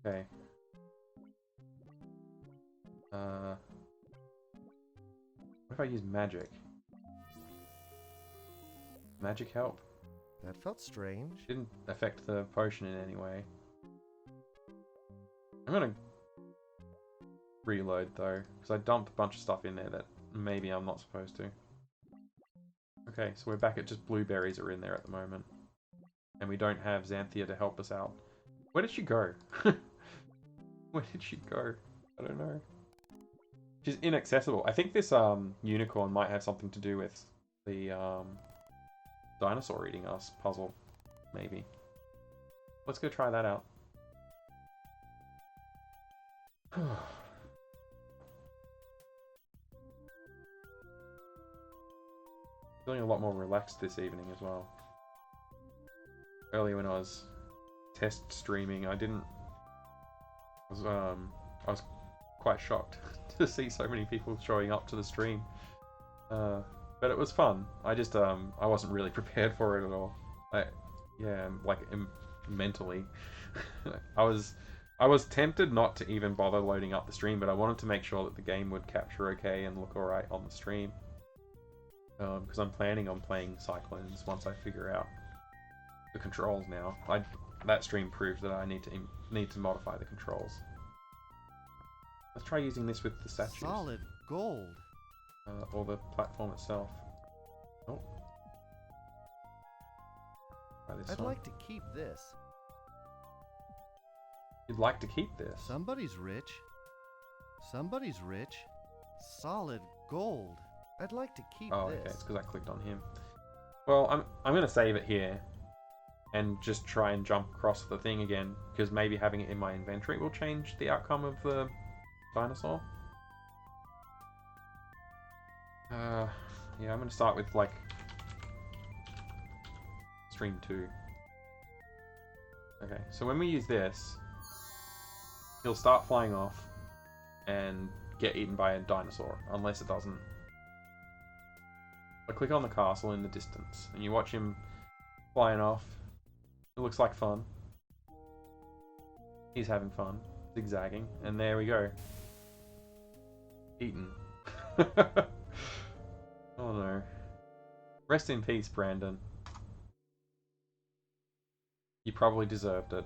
Okay. What if I use magic? Magic help? That felt strange. Didn't affect the potion in any way. I'm gonna reload though, because I dumped a bunch of stuff in there that maybe I'm not supposed to. Okay, so we're back at just blueberries are in there at the moment. And we don't have Xanthia to help us out. Where did she go? Where did she go? I don't know. She's inaccessible. I think this unicorn might have something to do with the dinosaur eating us puzzle. Maybe. Let's go try that out. Feeling a lot more relaxed this evening as well. Earlier when I was test streaming, I was quite shocked to see so many people showing up to the stream. But it was fun. I just I wasn't really prepared for it at all. Mentally, I was tempted not to even bother loading up the stream, but I wanted to make sure that the game would capture okay and look alright on the stream. Because I'm planning on playing Cyclones once I figure out the controls now. That stream proved that I need to modify the controls. Let's try using this with the statues. Solid gold. Or the platform itself. Oh. Try this I'd one. like to keep this. You'd like to keep this? Somebody's rich. Somebody's rich. Solid gold. I'd like to keep Oh, this. okay. It's because I clicked on him. Well, I'm going to save it here and just try and jump across the thing again, because maybe having it in my inventory will change the outcome of the dinosaur. Yeah, I'm going to start with, like, stream 2. Okay, so when we use this, he'll start flying off and get eaten by a dinosaur, unless it doesn't. I click on the castle in the distance, and you watch him flying off. It looks like fun. He's having fun, zigzagging, and there we go. Eaten. Oh no. Rest in peace, Brandon. You probably deserved it.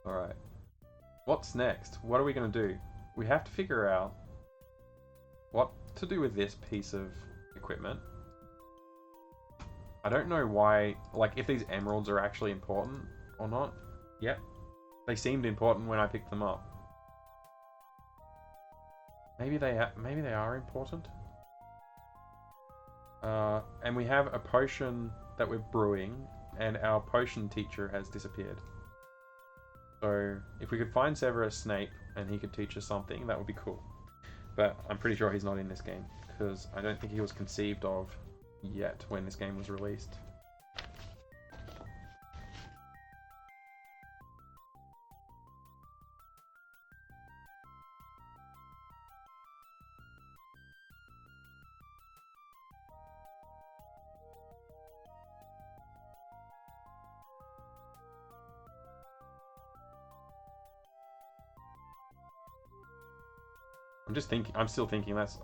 Alright. What's next? What are we going to do? We have to figure out what to do with this piece of equipment. I don't know why, like, if these emeralds are actually important or not. Yep. They seemed important when I picked them up. Maybe they are important. And we have a potion that we're brewing, and our potion teacher has disappeared. So if we could find Severus Snape and he could teach us something, that would be cool. But I'm pretty sure he's not in this game, because I don't think he was conceived of yet when this game was released. I'm still thinking, that's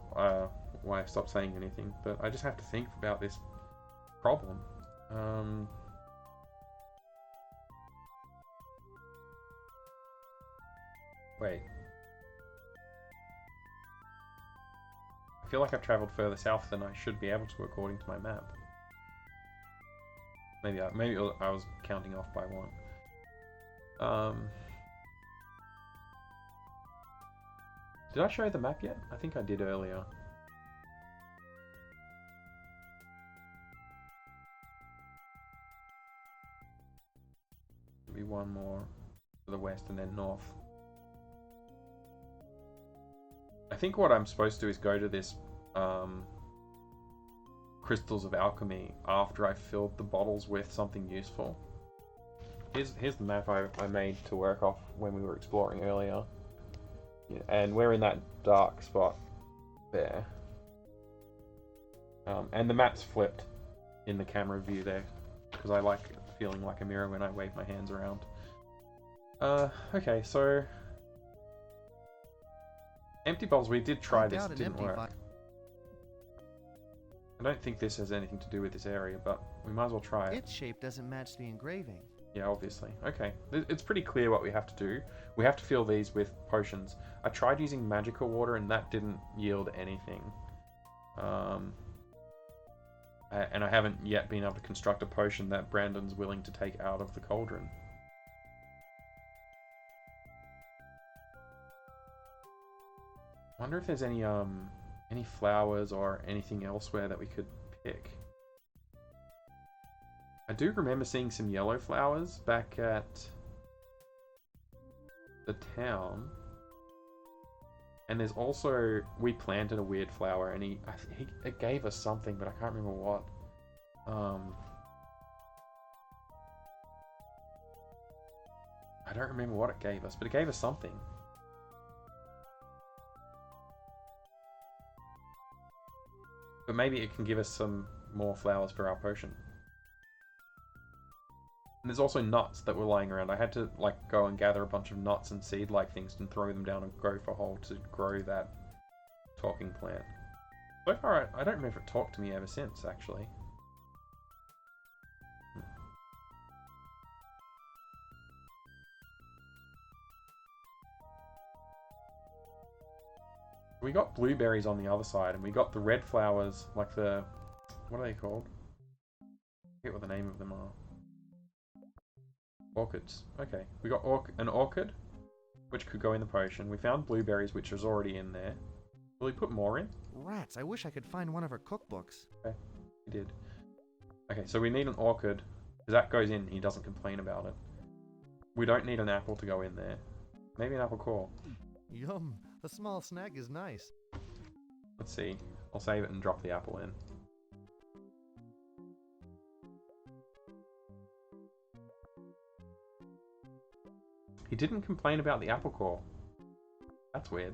why I stopped saying anything, but I just have to think about this problem. Wait. I feel like I've travelled further south than I should be able to according to my map. Maybe I was counting off by one. Did I show the map yet? I think I did earlier. Maybe one more to the west and then north. I think what I'm supposed to do is go to this crystals of alchemy after I filled the bottles with something useful. Here's the map I made to work off when we were exploring earlier. Yeah, and we're in that dark spot there. And the map's flipped in the camera view there, because I like feeling like a mirror when I wave my hands around. Okay, so... Empty bottles, we did try this, it didn't work. I don't think this has anything to do with this area, but we might as well try it. Its shape doesn't match the engraving. Yeah, obviously. Okay, it's pretty clear what we have to do. We have to fill these with potions. I tried using magical water and that didn't yield anything. And I haven't yet been able to construct a potion that Brandon's willing to take out of the cauldron. I wonder if there's any flowers or anything elsewhere that we could pick. I do remember seeing some yellow flowers back at the town. And there's also, we planted a weird flower and it gave us something, but I can't remember what. I don't remember what it gave us, but it gave us something. But maybe it can give us some more flowers for our potion. And there's also nuts that were lying around. I had to go and gather a bunch of nuts and seed-like things and throw them down a gopher hole to grow that talking plant. So far, I don't remember if it talked to me ever since, actually. We got blueberries on the other side, and we got the red flowers, like the... What are they called? I forget what the name of them are. Orchids. Okay, we got an orchid, which could go in the potion. We found blueberries, which was already in there. Will we put more in? Rats, I wish I could find one of her cookbooks. Okay, we did. Okay, so we need an orchid. Because that goes in, he doesn't complain about it. We don't need an apple to go in there. Maybe an apple core. Yum, a small snack is nice. Let's see. I'll save it and drop the apple in. He didn't complain about the apple core. That's weird.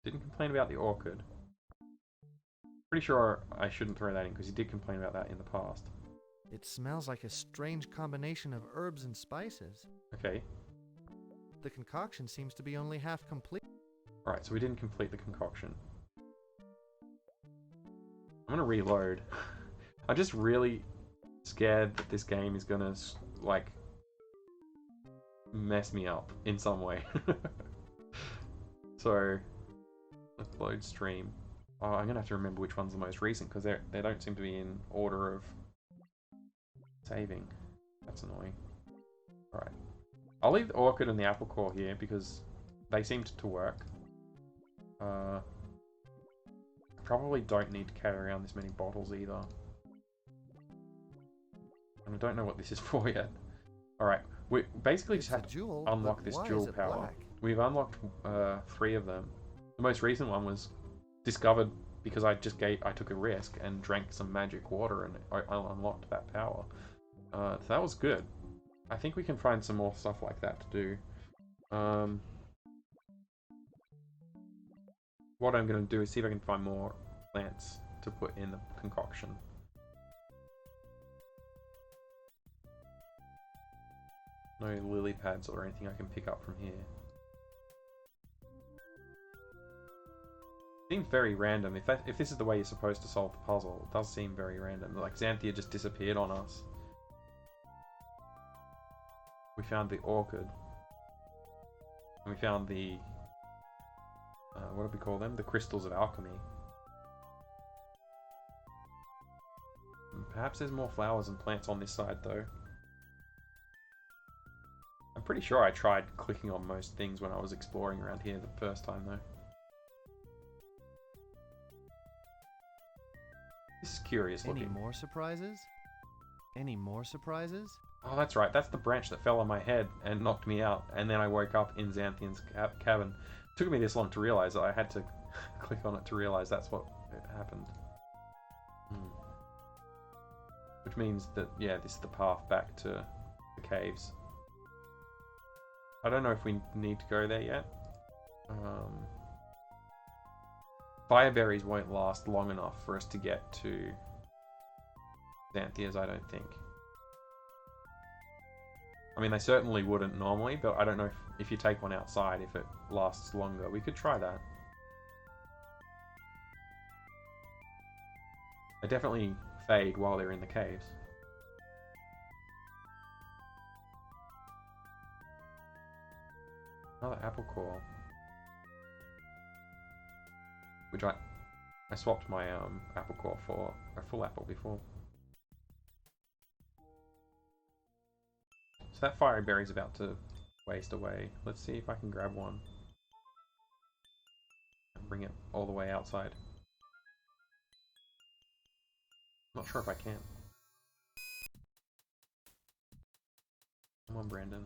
Didn't complain about the orchid. Pretty sure I shouldn't throw that in because he did complain about that in the past. It smells like a strange combination of herbs and spices. Okay. The concoction seems to be only half complete. Right, so we didn't complete the concoction. I'm gonna reload. I'm just really scared that this game is gonna, mess me up in some way. So, let's load stream. Oh, I'm gonna have to remember which one's the most recent because they don't seem to be in order of saving. That's annoying. Alright. I'll leave the orchid and the apple core here because they seemed to work. I probably don't need to carry around this many bottles either. And I don't know what this is for yet. Alright, we basically just have to unlock this jewel power. We've unlocked 3 of them. The most recent one was discovered because I took a risk and drank some magic water and I unlocked that power. So that was good. I think we can find some more stuff like that to do. What I'm going to do is see if I can find more plants to put in the concoction. No lily pads or anything I can pick up from here. Seems very random. If this is the way you're supposed to solve the puzzle, it does seem very random. Like Xanthia just disappeared on us. We found the orchid. And we found the... what do we call them? The crystals of alchemy. And perhaps there's more flowers and plants on this side though. I'm pretty sure I tried clicking on most things when I was exploring around here the first time though. This is curious looking. Any more surprises? Any more surprises? Oh, that's right. That's the branch that fell on my head and knocked me out. And then I woke up in Xanthian's cabin. It took me this long to realize that I had to click on it to realize that's what it happened. Which means that, yeah, this is the path back to the caves. I don't know if we need to go there yet. Fire berries won't last long enough for us to get to Xanthias, I don't think. I mean, they certainly wouldn't normally, but I don't know if you take one outside, if it lasts longer. We could try that. They definitely fade while they're in the caves. Another apple core. Which I swapped my apple core for a full apple before. So that fiery berry's about to waste away. Let's see if I can grab one. And bring it all the way outside. Not sure if I can. Come on, Brandon.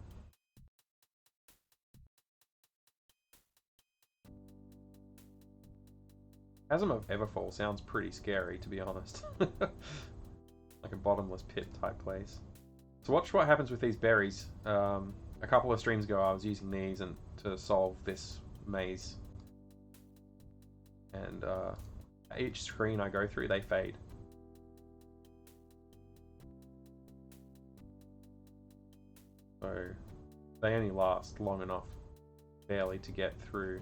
Chasm of Everfall sounds pretty scary, to be honest. Like a bottomless pit type place. So watch what happens with these berries. A couple of streams ago I was using these to solve this maze. And each screen I go through, they fade. So they only last long enough, barely, to get through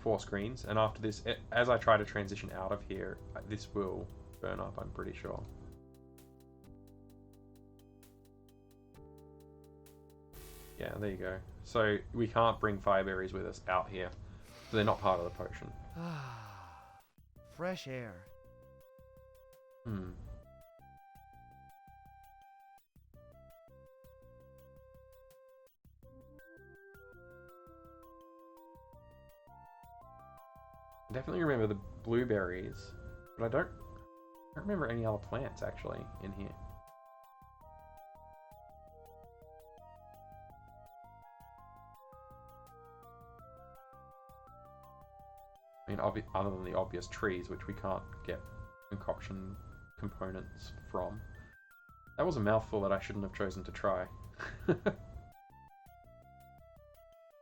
4 screens. And after this, as I try to transition out of here, this will burn up, I'm pretty sure. Yeah, there you go. So we can't bring fire berries with us out here. So they're not part of the potion. Fresh air. I definitely remember the blueberries, but I don't remember any other plants actually in here. I mean, other than the obvious trees, which we can't get concoction components from. That was a mouthful that I shouldn't have chosen to try.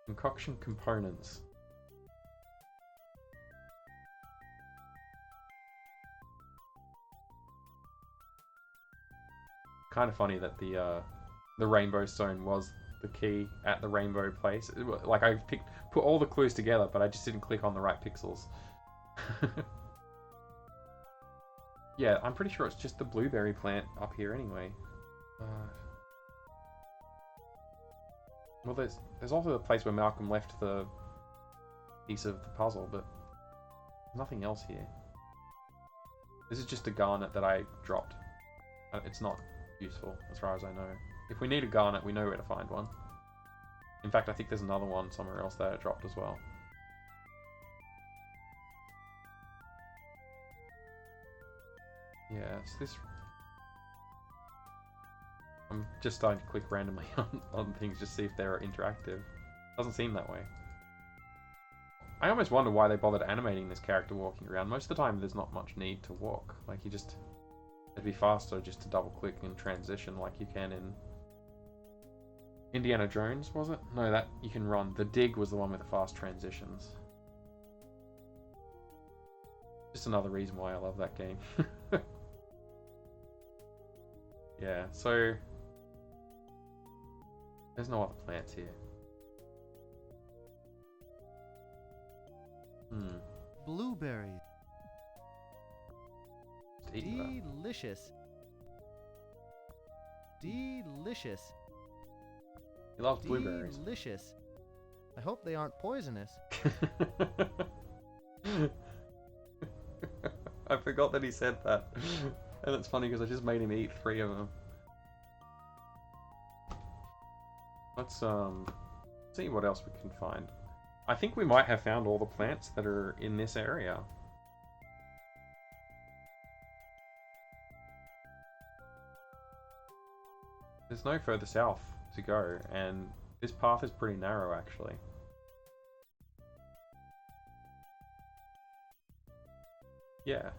Concoction components. Kind of funny that the rainbow stone was the key at the rainbow place. Like I put all the clues together, but I just didn't click on the right pixels. Yeah, I'm pretty sure it's just the blueberry plant up here anyway. Well, there's also the place where Malcolm left the piece of the puzzle, but nothing else here. This is just a garnet that I dropped. It's not useful, as far as I know. If we need a garnet, we know where to find one. In fact, I think there's another one somewhere else that I dropped as well. Yeah, it's this... I'm just starting to click randomly on things just to see if they're interactive. Doesn't seem that way. I almost wonder why they bothered animating this character walking around. Most of the time, there's not much need to walk. Like, you just... It'd be faster just to double click and transition like you can in Indiana Jones, was it? No, that you can run. The Dig was the one with the fast transitions. Just another reason why I love that game. Yeah, so there's no other plants here. Blueberry. Delicious. Delicious. He loves blueberries. Delicious. I hope they aren't poisonous. I forgot that he said that. And it's funny because I just made him eat 3 of them. Let's see what else we can find. I think we might have found all the plants that are in this area. There's no further south to go, and this path is pretty narrow actually. Yeah.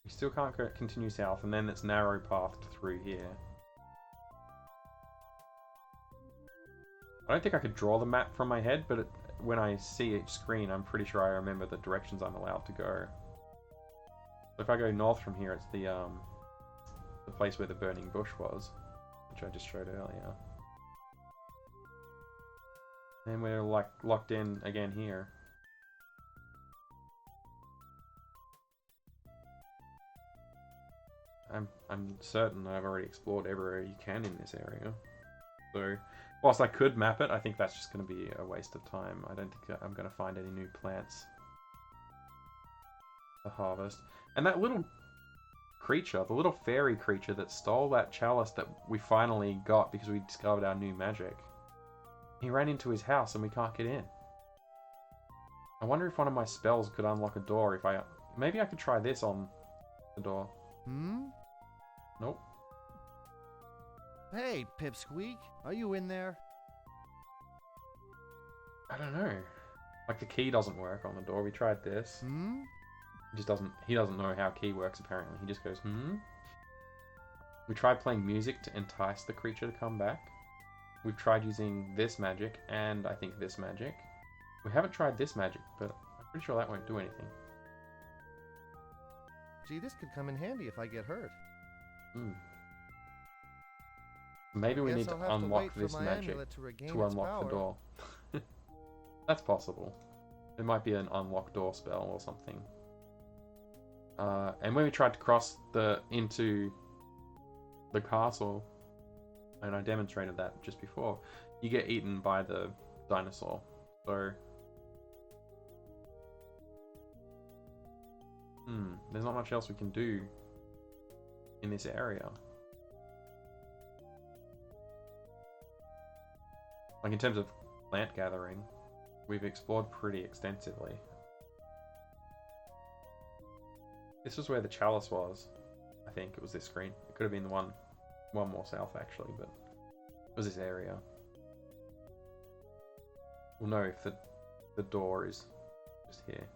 We still can't continue south, and then it's narrow pathed through here. I don't think I could draw the map from my head, but when I see each screen, I'm pretty sure I remember the directions I'm allowed to go. So if I go north from here, it's the place where the burning bush was, which I just showed earlier. And we're like locked in again here. I'm certain that I've already explored everywhere you can in this area. So, whilst I could map it, I think that's just going to be a waste of time. I don't think I'm going to find any new plants to harvest. And that little creature, the little fairy creature that stole that chalice that we finally got because we discovered our new magic. He ran into his house and we can't get in. I wonder if one of my spells could unlock a door if I... Maybe I could try this on the door. Nope. Hey, Pipsqueak, are you in there? I don't know. Like the key doesn't work on the door. We tried this. He just doesn't. He doesn't know how key works. Apparently, he just goes We tried playing music to entice the creature to come back. We've tried using this magic and I think this magic. We haven't tried this magic, but I'm pretty sure that won't do anything. Gee, this could come in handy if I get hurt. Maybe we need to unlock this magic to unlock the door. That's possible. It might be an unlock door spell or something. And when we tried to cross into the castle, and I demonstrated that just before, you get eaten by the dinosaur. So, there's not much else we can do in this area. Like in terms of plant gathering, we've explored pretty extensively. This was where the chalice was. I think it was this screen. It could have been the one more south actually, but it was this area. We'll know if the door is just here.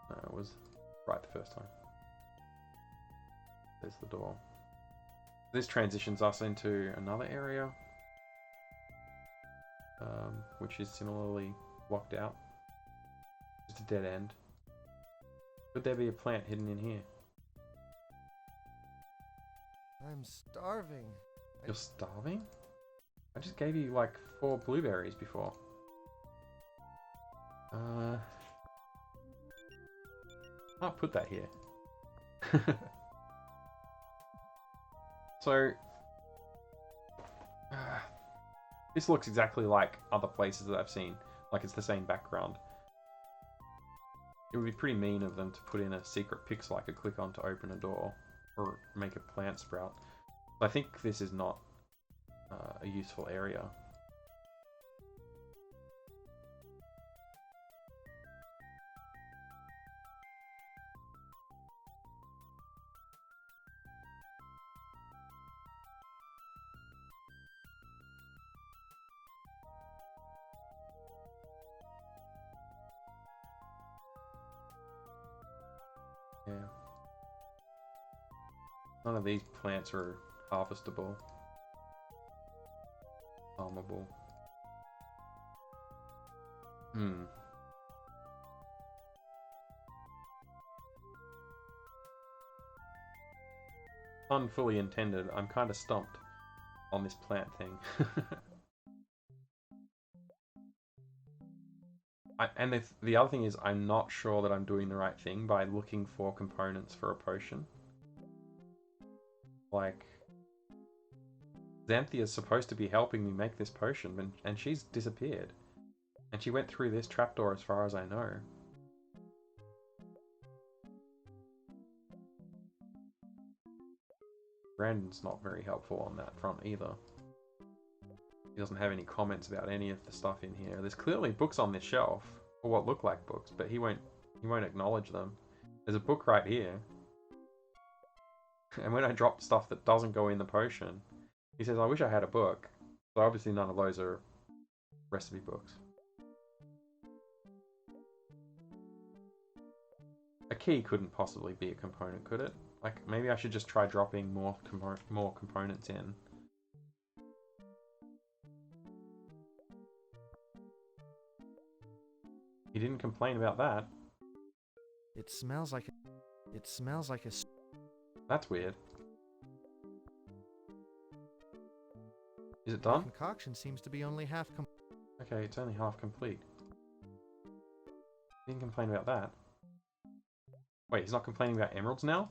No, it was right the first time. There's the door. This transitions us into another area, which is similarly locked out. Just a dead end. Could there be a plant hidden in here? I'm starving. You're starving? I just gave you like 4 blueberries before. I'll put that here. So, this looks exactly like other places that I've seen. Like it's the same background. It would be pretty mean of them to put in a secret pixel I could click on to open a door or make a plant sprout. I think this is not a useful area. Yeah. None of these plants are harvestable. Farmable. Pun fully intended. I'm kind of stumped on this plant thing. And the other thing is, I'm not sure that I'm doing the right thing by looking for components for a potion. Like, Xanthia's supposed to be helping me make this potion, and she's disappeared. And she went through this trapdoor as far as I know. Brandon's not very helpful on that front either. He doesn't have any comments about any of the stuff in here. There's clearly books on this shelf, or what look like books, but he won't acknowledge them. There's a book right here. And when I drop stuff that doesn't go in the potion, he says, I wish I had a book. So obviously none of those are recipe books. A key couldn't possibly be a component, could it? Like, maybe I should just try dropping more components in. He didn't complain about that. It smells like a... That's weird. Is it The done? concoction seems to be only half Okay, it's only half complete. He didn't complain about that. Wait, he's not complaining about emeralds now?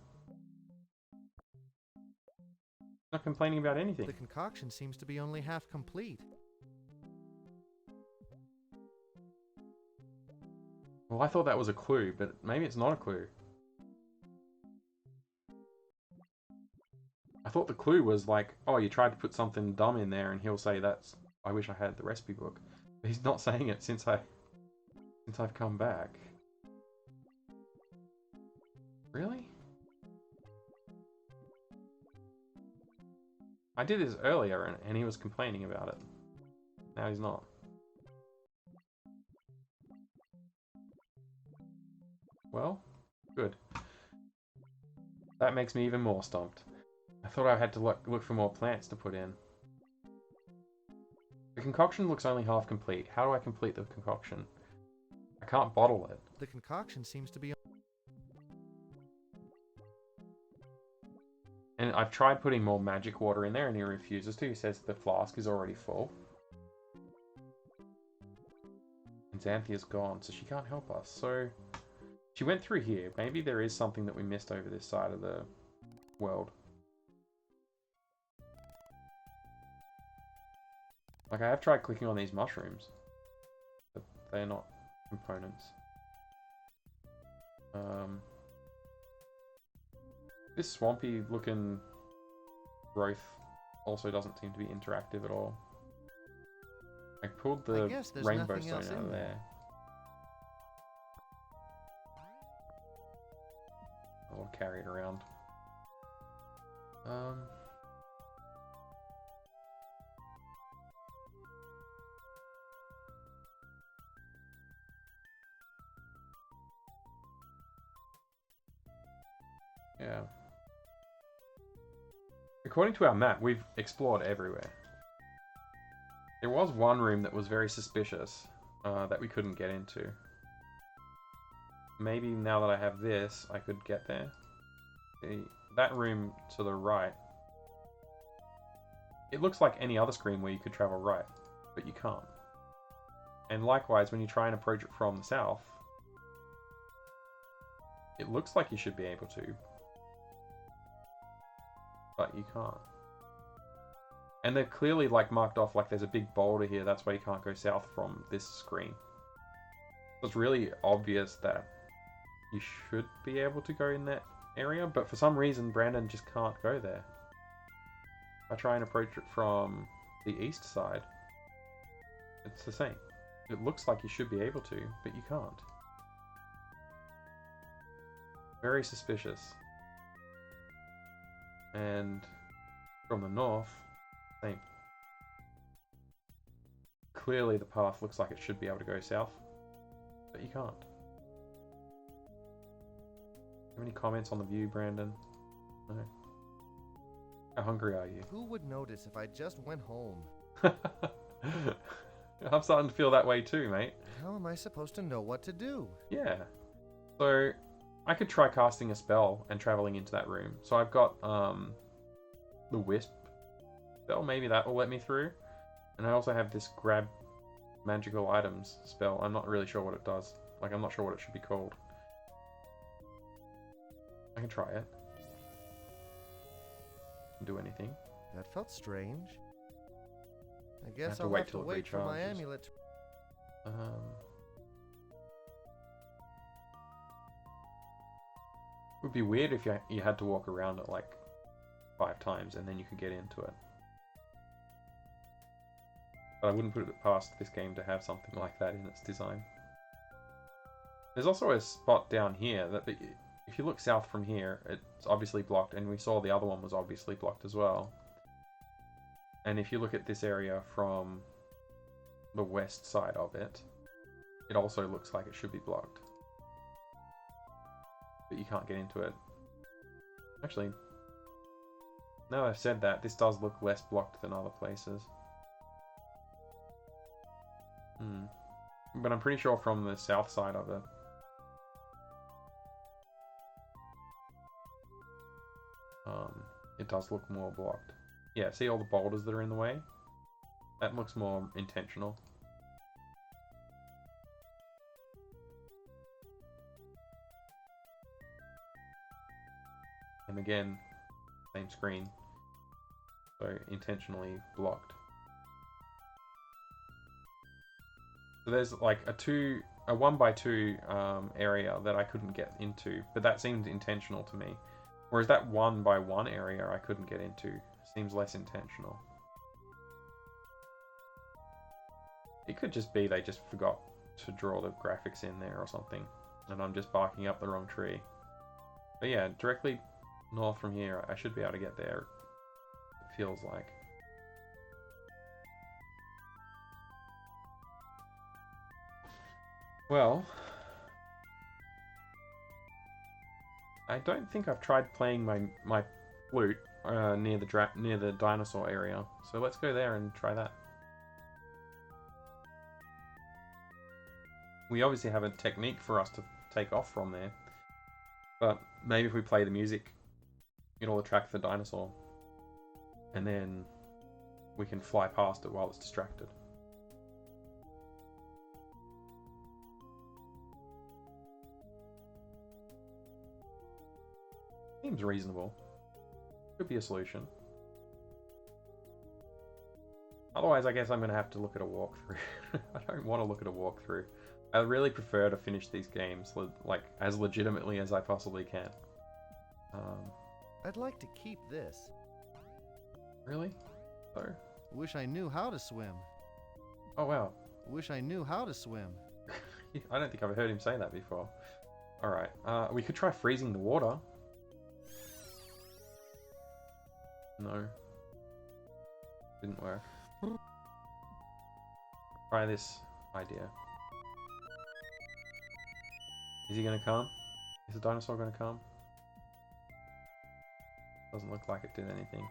He's not complaining about anything. The concoction seems to be only half complete. Well, I thought that was a clue, but maybe it's not a clue. I thought the clue was like, oh, you tried to put something dumb in there, and he'll say that's, I wish I had the recipe book. But he's not saying it since I've come back. Really? I did this earlier, and he was complaining about it. Now he's not. Well, good. That makes me even more stumped. I thought I had to look for more plants to put in. The concoction looks only half complete. How do I complete the concoction? I can't bottle it. The concoction seems to be... And I've tried putting more magic water in there and he refuses to. He says the flask is already full. And Xanthia's gone, so she can't help us. So she went through here. Maybe there is something that we missed over this side of the world. Like, I have tried clicking on these mushrooms, but they're not components. This swampy looking growth also doesn't seem to be interactive at all. I pulled the rainbow stone out of there. I'll carry it around. Yeah. According to our map, we've explored everywhere. There was one room that was very suspicious that we couldn't get into. Maybe now that I have this, I could get there. That room to the right, it looks like any other screen where you could travel right, but you can't. And likewise, when you try and approach it from the south, it looks like you should be able to, but you can't. And they're clearly like marked off like there's a big boulder here, that's why you can't go south from this screen. So it's really obvious that you should be able to go in that area, but for some reason Brandon just can't go there. I try and approach it from the east side. It's the same. It looks like you should be able to, but you can't. Very suspicious. And from the north, same. Clearly the path looks like it should be able to go south, but you can't. Have any comments on the view, Brandon? No. How hungry are you? Who would notice if I just went home? I'm starting to feel that way too, mate. How am I supposed to know what to do? Yeah. So, I could try casting a spell and traveling into that room. So I've got the Wisp spell. Maybe that will let me through. And I also have this grab magical items spell. I'm not really sure what it does. Like, I'm not sure what it should be called. I can try it. Do anything. That felt strange. I have guess to I'll wait have to till it wait for my recharges. amulet. It would be weird if you had to walk around it like 5 times and then you could get into it. But I wouldn't put it past this game to have something like that in its design. There's also a spot down here that if you look south from here, it's obviously blocked, and we saw the other one was obviously blocked as well. And if you look at this area from the west side of it, it also looks like it should be blocked. but you can't get into it. Actually, now I've said that, this does look less blocked than other places. But I'm pretty sure from the south side of it. It does look more blocked. Yeah, see all the boulders that are in the way? That looks more intentional. And again, same screen. So intentionally blocked. So there's like a 1x2 area that I couldn't get into, but that seemed intentional to me. Whereas that 1x1 area I couldn't get into seems less intentional. It could just be they just forgot to draw the graphics in there or something, and I'm just barking up the wrong tree. But yeah, directly north from here, I should be able to get there, it feels like. Well, I don't think I've tried playing my flute near the dinosaur area, so let's go there and try that. We obviously have a technique for us to take off from there, but maybe if we play the music, it'll attract the dinosaur, and then we can fly past it while it's distracted. Seems reasonable. Could be a solution. Otherwise, I guess I'm going to have to look at a walkthrough. I don't want to look at a walkthrough. I really prefer to finish these games like as legitimately as I possibly can. I'd like to keep this. Really? So? Wish I knew how to swim. Oh wow. Wish I knew how to swim. I don't think I've heard him say that before. Alright, we could try freezing the water. No. Didn't work. Try this idea. Is he gonna come? Is the dinosaur gonna come? Doesn't look like it did anything.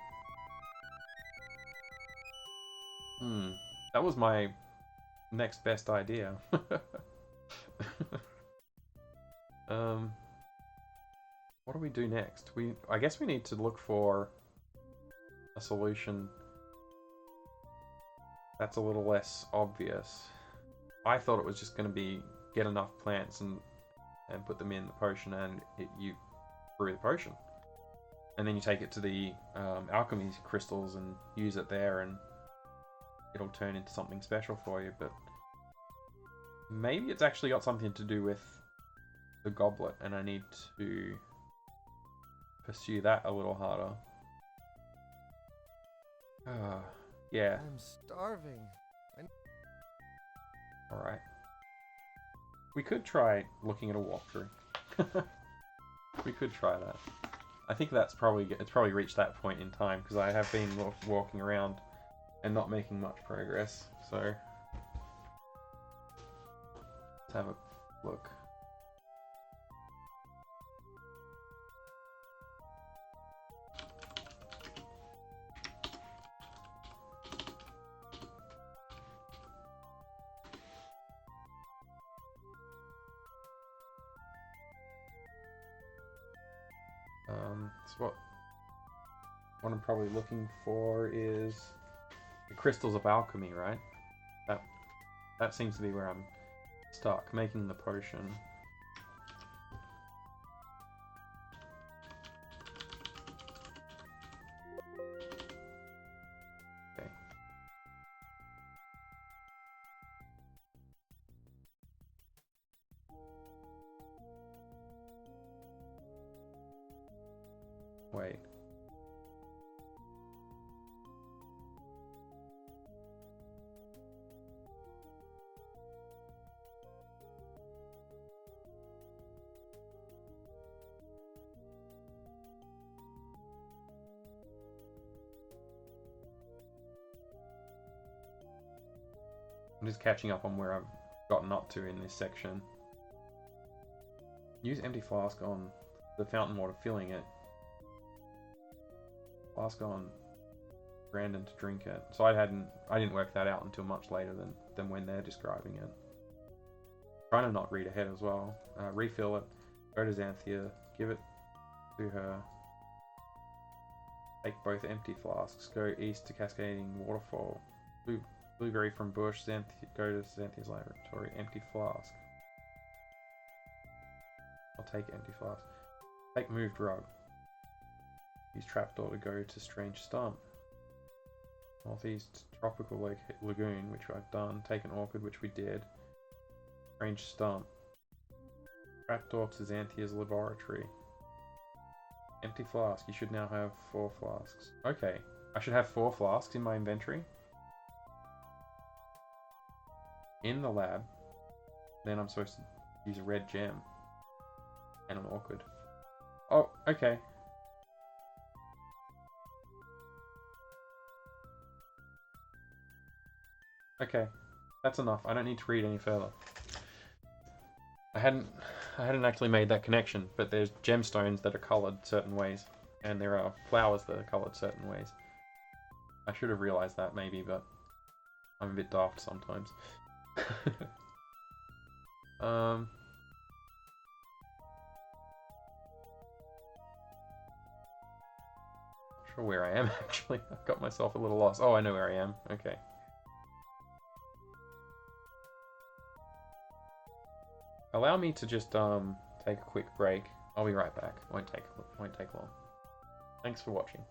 That was my next best idea. What do we do next? I guess we need to look for a solution that's a little less obvious. I thought it was just going to be get enough plants and put them in the potion, and you brew the potion, and then you take it to the alchemy crystals and use it there, and it'll turn into something special for you. But maybe it's actually got something to do with the goblet, and I need to pursue that a little harder. Yeah. I'm starving. Alright. We could try looking at a walkthrough. We could try that. I think it's probably reached that point in time, because I have been walking around and not making much progress. So let's have a look. So what I'm probably looking for is the crystals of alchemy, right? That seems to be where I'm stuck, making the potion. Okay. Wait. I'm just catching up on where I've gotten up to in this section. Use empty flask on the fountain water filling it. Flask on Brandon to drink it. So I didn't work that out until much later than when they're describing it. Trying to not read ahead as well. Refill it. Go to Xanthia. Give it to her. Take both empty flasks. Go east to Cascading Waterfall. Blueberry from bush. Go to Xanthia's laboratory. Empty flask. I'll take empty flask. Take moved rug. Use trapdoor to go to strange stump. Northeast tropical lagoon, which I've done. Take an orchid, which we did. Strange stump. Trapdoor to Xanthia's laboratory. Empty flask. You should now have 4 flasks. Okay. I should have 4 flasks in my inventory. In the lab. Then I'm supposed to use a red gem. And an orchid. Oh, okay. Okay. That's enough. I don't need to read any further. I hadn't actually made that connection, but there's gemstones that are coloured certain ways, and there are flowers that are coloured certain ways. I should have realised that maybe, but I'm a bit daft sometimes. Not sure where I am actually. I've got myself a little lost. Oh, I know where I am. Okay. Allow me to just take a quick break. I'll be right back. Won't take long. Thanks for watching.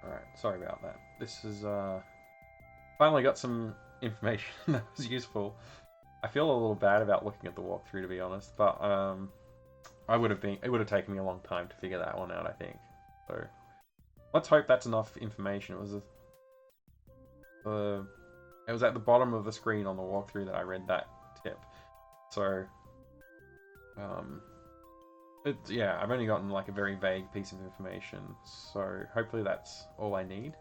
Alright, sorry about that. This is, finally got some information that was useful. I feel a little bad about looking at the walkthrough, to be honest, but, it would have taken me a long time to figure that one out, I think. So, let's hope that's enough information. It was at the bottom of the screen on the walkthrough that I read that tip. So, yeah, I've only gotten like a very vague piece of information, so hopefully that's all I need.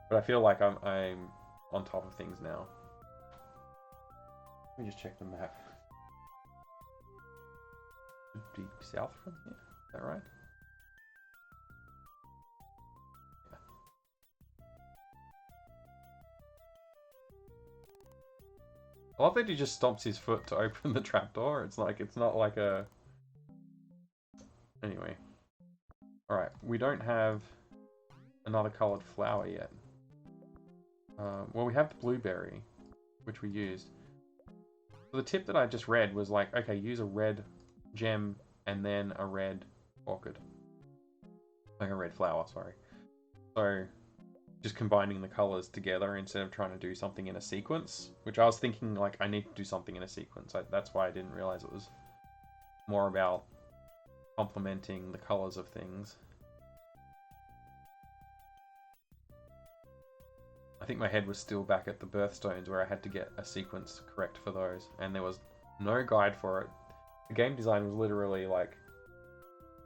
But I feel like I'm on top of things now. Let me just check the map. Should be south from here, is that right? Yeah. I love that he just stomps his foot to open the trapdoor. It's not like a... Anyway. Alright, we don't have another coloured flower yet. Well, we have the blueberry, which we used. So the tip that I just read was like, okay, use a red gem and then a red orchid. Like a red flower, sorry. So, just combining the colours together instead of trying to do something in a sequence, which I was thinking like, I need to do something in a sequence. That's why I didn't realise it was more about complementing the colours of things. I think my head was still back at the birthstones where I had to get a sequence correct for those, and there was no guide for it. The game design was literally like,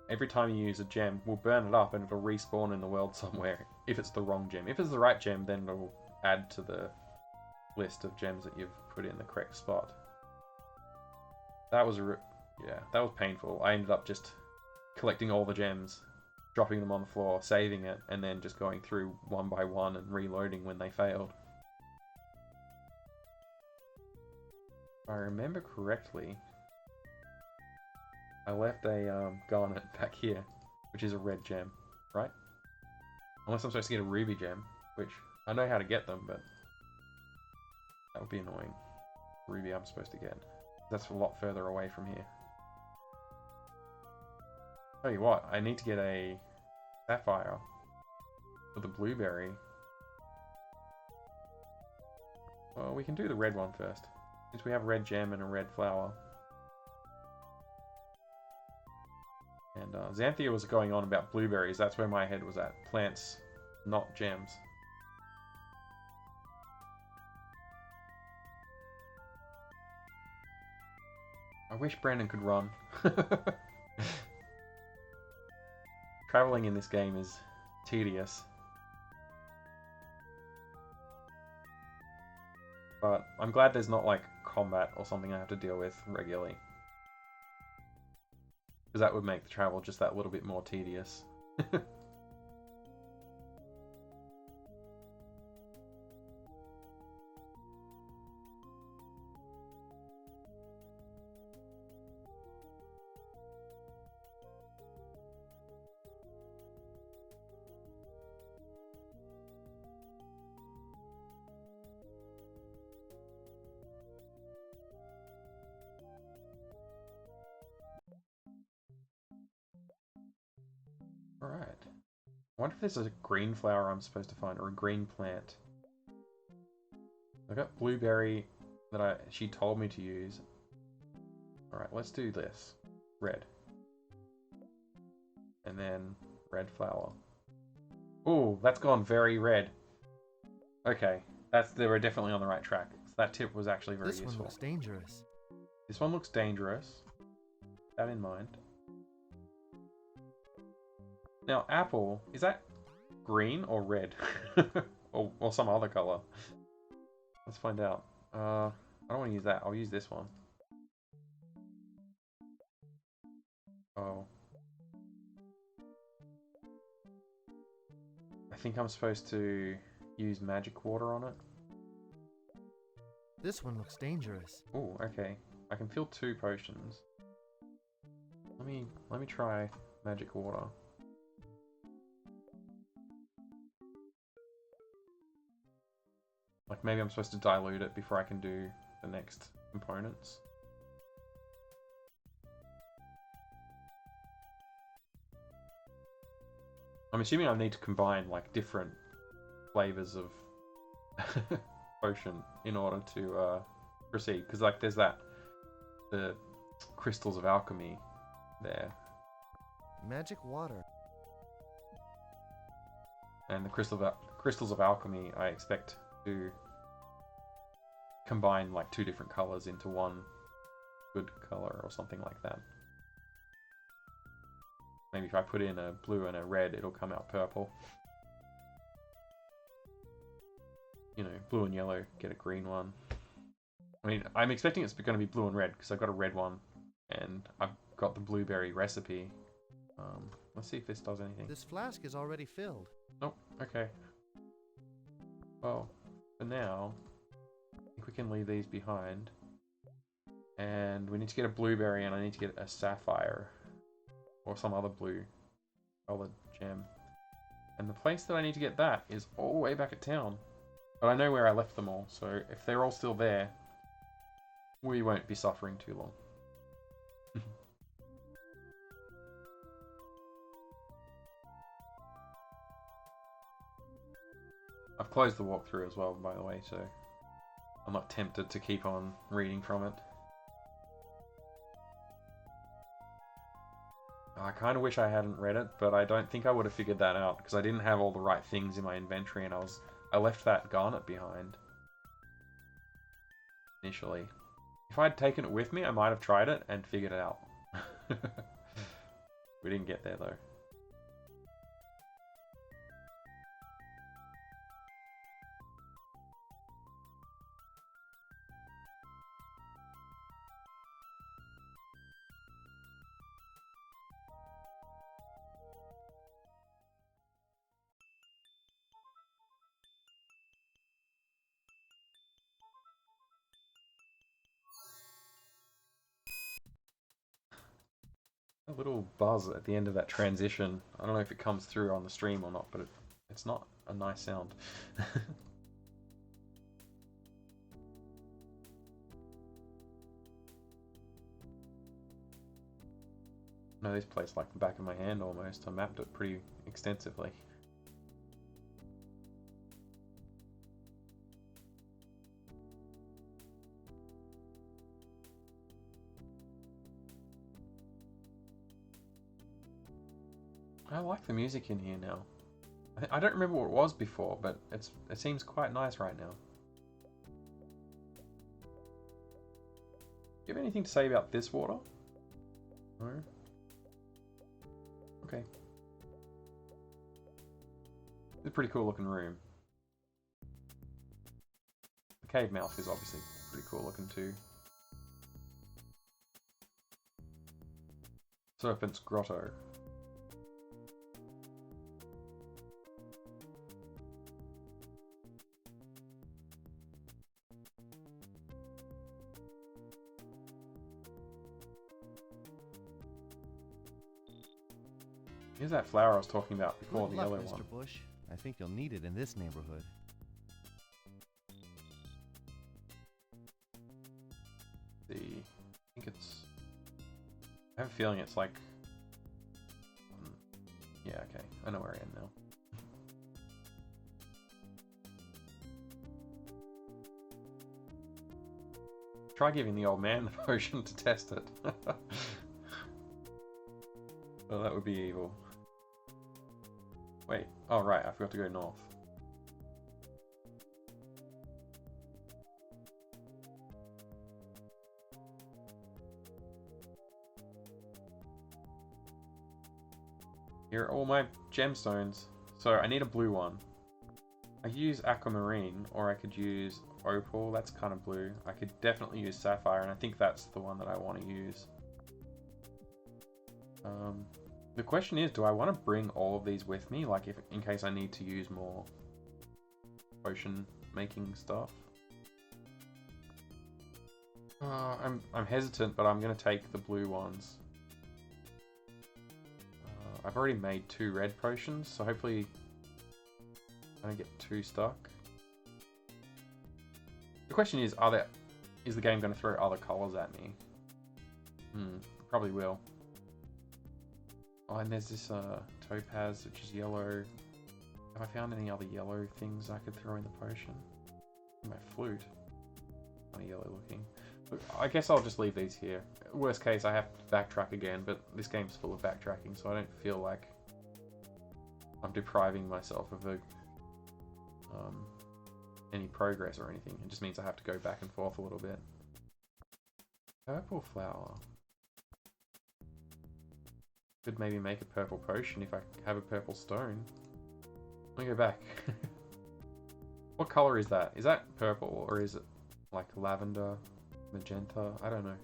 every time you use a gem, we'll burn it up and it'll respawn in the world somewhere if it's the wrong gem. If it's the right gem, then it'll add to the list of gems that you've put in the correct spot. That was that was painful. I ended up just collecting all the gems, dropping them on the floor, saving it, and then just going through one by one and reloading when they failed. If I remember correctly, I left a garnet back here, which is a red gem, right? Unless I'm supposed to get a ruby gem, which I know how to get them, but that would be annoying. Ruby I'm supposed to get. That's a lot further away from here. Tell you what, I need to get a sapphire for the blueberry. Well, we can do the red one first, since we have a red gem and a red flower. And Xanthia was going on about blueberries. That's where my head was at. Plants, not gems. I wish Brandon could run. Traveling in this game is tedious. But I'm glad there's not like combat or something I have to deal with regularly. Because that would make the travel just that little bit more tedious. Alright. I wonder if there's a green flower I'm supposed to find, or a green plant. I got blueberry that she told me to use. Alright, let's do this. Red. And then red flower. Ooh, that's gone very red. Okay, they were definitely on the right track. So that tip was actually very useful. This one looks dangerous. This one looks dangerous. Keep that in mind. Now, apple, is that green or red? or some other color? Let's find out. I don't want to use that. I'll use this one. Oh. I think I'm supposed to use magic water on it. This one looks dangerous. Oh, okay. I can fill 2 potions. Let me try magic water. Like, maybe I'm supposed to dilute it before I can do the next components. I'm assuming I need to combine, like, different flavors of potion in order to proceed. Because, like, there's the crystals of alchemy there. Magic water. And the crystals of alchemy, I expect to combine like 2 different colors into one good color or something like that. Maybe if I put in a blue and a red, it'll come out purple. You know, blue and yellow, get a green one. I mean, I'm expecting it's going to be blue and red because I've got a red one and I've got the blueberry recipe. Let's see if this does anything. This flask is already filled. Oh, okay. Well, for now, I think we can leave these behind. And we need to get a blueberry and I need to get a sapphire. Or some other blue colored gem. And the place that I need to get that is all the way back at town. But I know where I left them all, so if they're all still there, we won't be suffering too long. I've closed the walkthrough as well, by the way, so I'm not tempted to keep on reading from it. I kind of wish I hadn't read it, but I don't think I would have figured that out because I didn't have all the right things in my inventory and I left that garnet behind initially. If I'd taken it with me, I might have tried it and figured it out. We didn't get there though. A little buzz at the end of that transition. I don't know if it comes through on the stream or not, but it's not a nice sound. I know this place like the back of my hand almost. I mapped it pretty extensively. I like the music in here now. I don't remember what it was before, but it seems quite nice right now. Do you have anything to say about this water? No? Okay. It's a pretty cool looking room. The cave mouth is obviously pretty cool looking too. Serpents Grotto. Here's that flower I was talking about before, the yellow one. Mr. Bush. I think you'll need it in this neighborhood. I think it's... I have a feeling it's like... yeah, okay. I know where I am now. Try giving the old man the potion to test it. Oh, that would be evil. Wait, oh right, I forgot to go north. Here are all my gemstones. So I need a blue one. I could use aquamarine, or I could use opal. That's kind of blue. I could definitely use sapphire, and I think that's the one that I want to use. The question is, do I want to bring all of these with me, like if in case I need to use more potion making stuff? I'm hesitant, but I'm going to take the blue ones. I've already made 2 red potions, so hopefully I don't get too stuck. The question is, is the game going to throw other colours at me? Probably will. Oh, and there's this topaz, which is yellow. Have I found any other yellow things I could throw in the potion? My flute. Kind of yellow looking. Look, I guess I'll just leave these here. Worst case, I have to backtrack again, but this game's full of backtracking, so I don't feel like I'm depriving myself of any progress or anything. It just means I have to go back and forth a little bit. Purple flower. Could maybe make a purple potion if I have a purple stone. Let me go back. What color is that? Is that purple or is it like lavender, magenta? I don't know.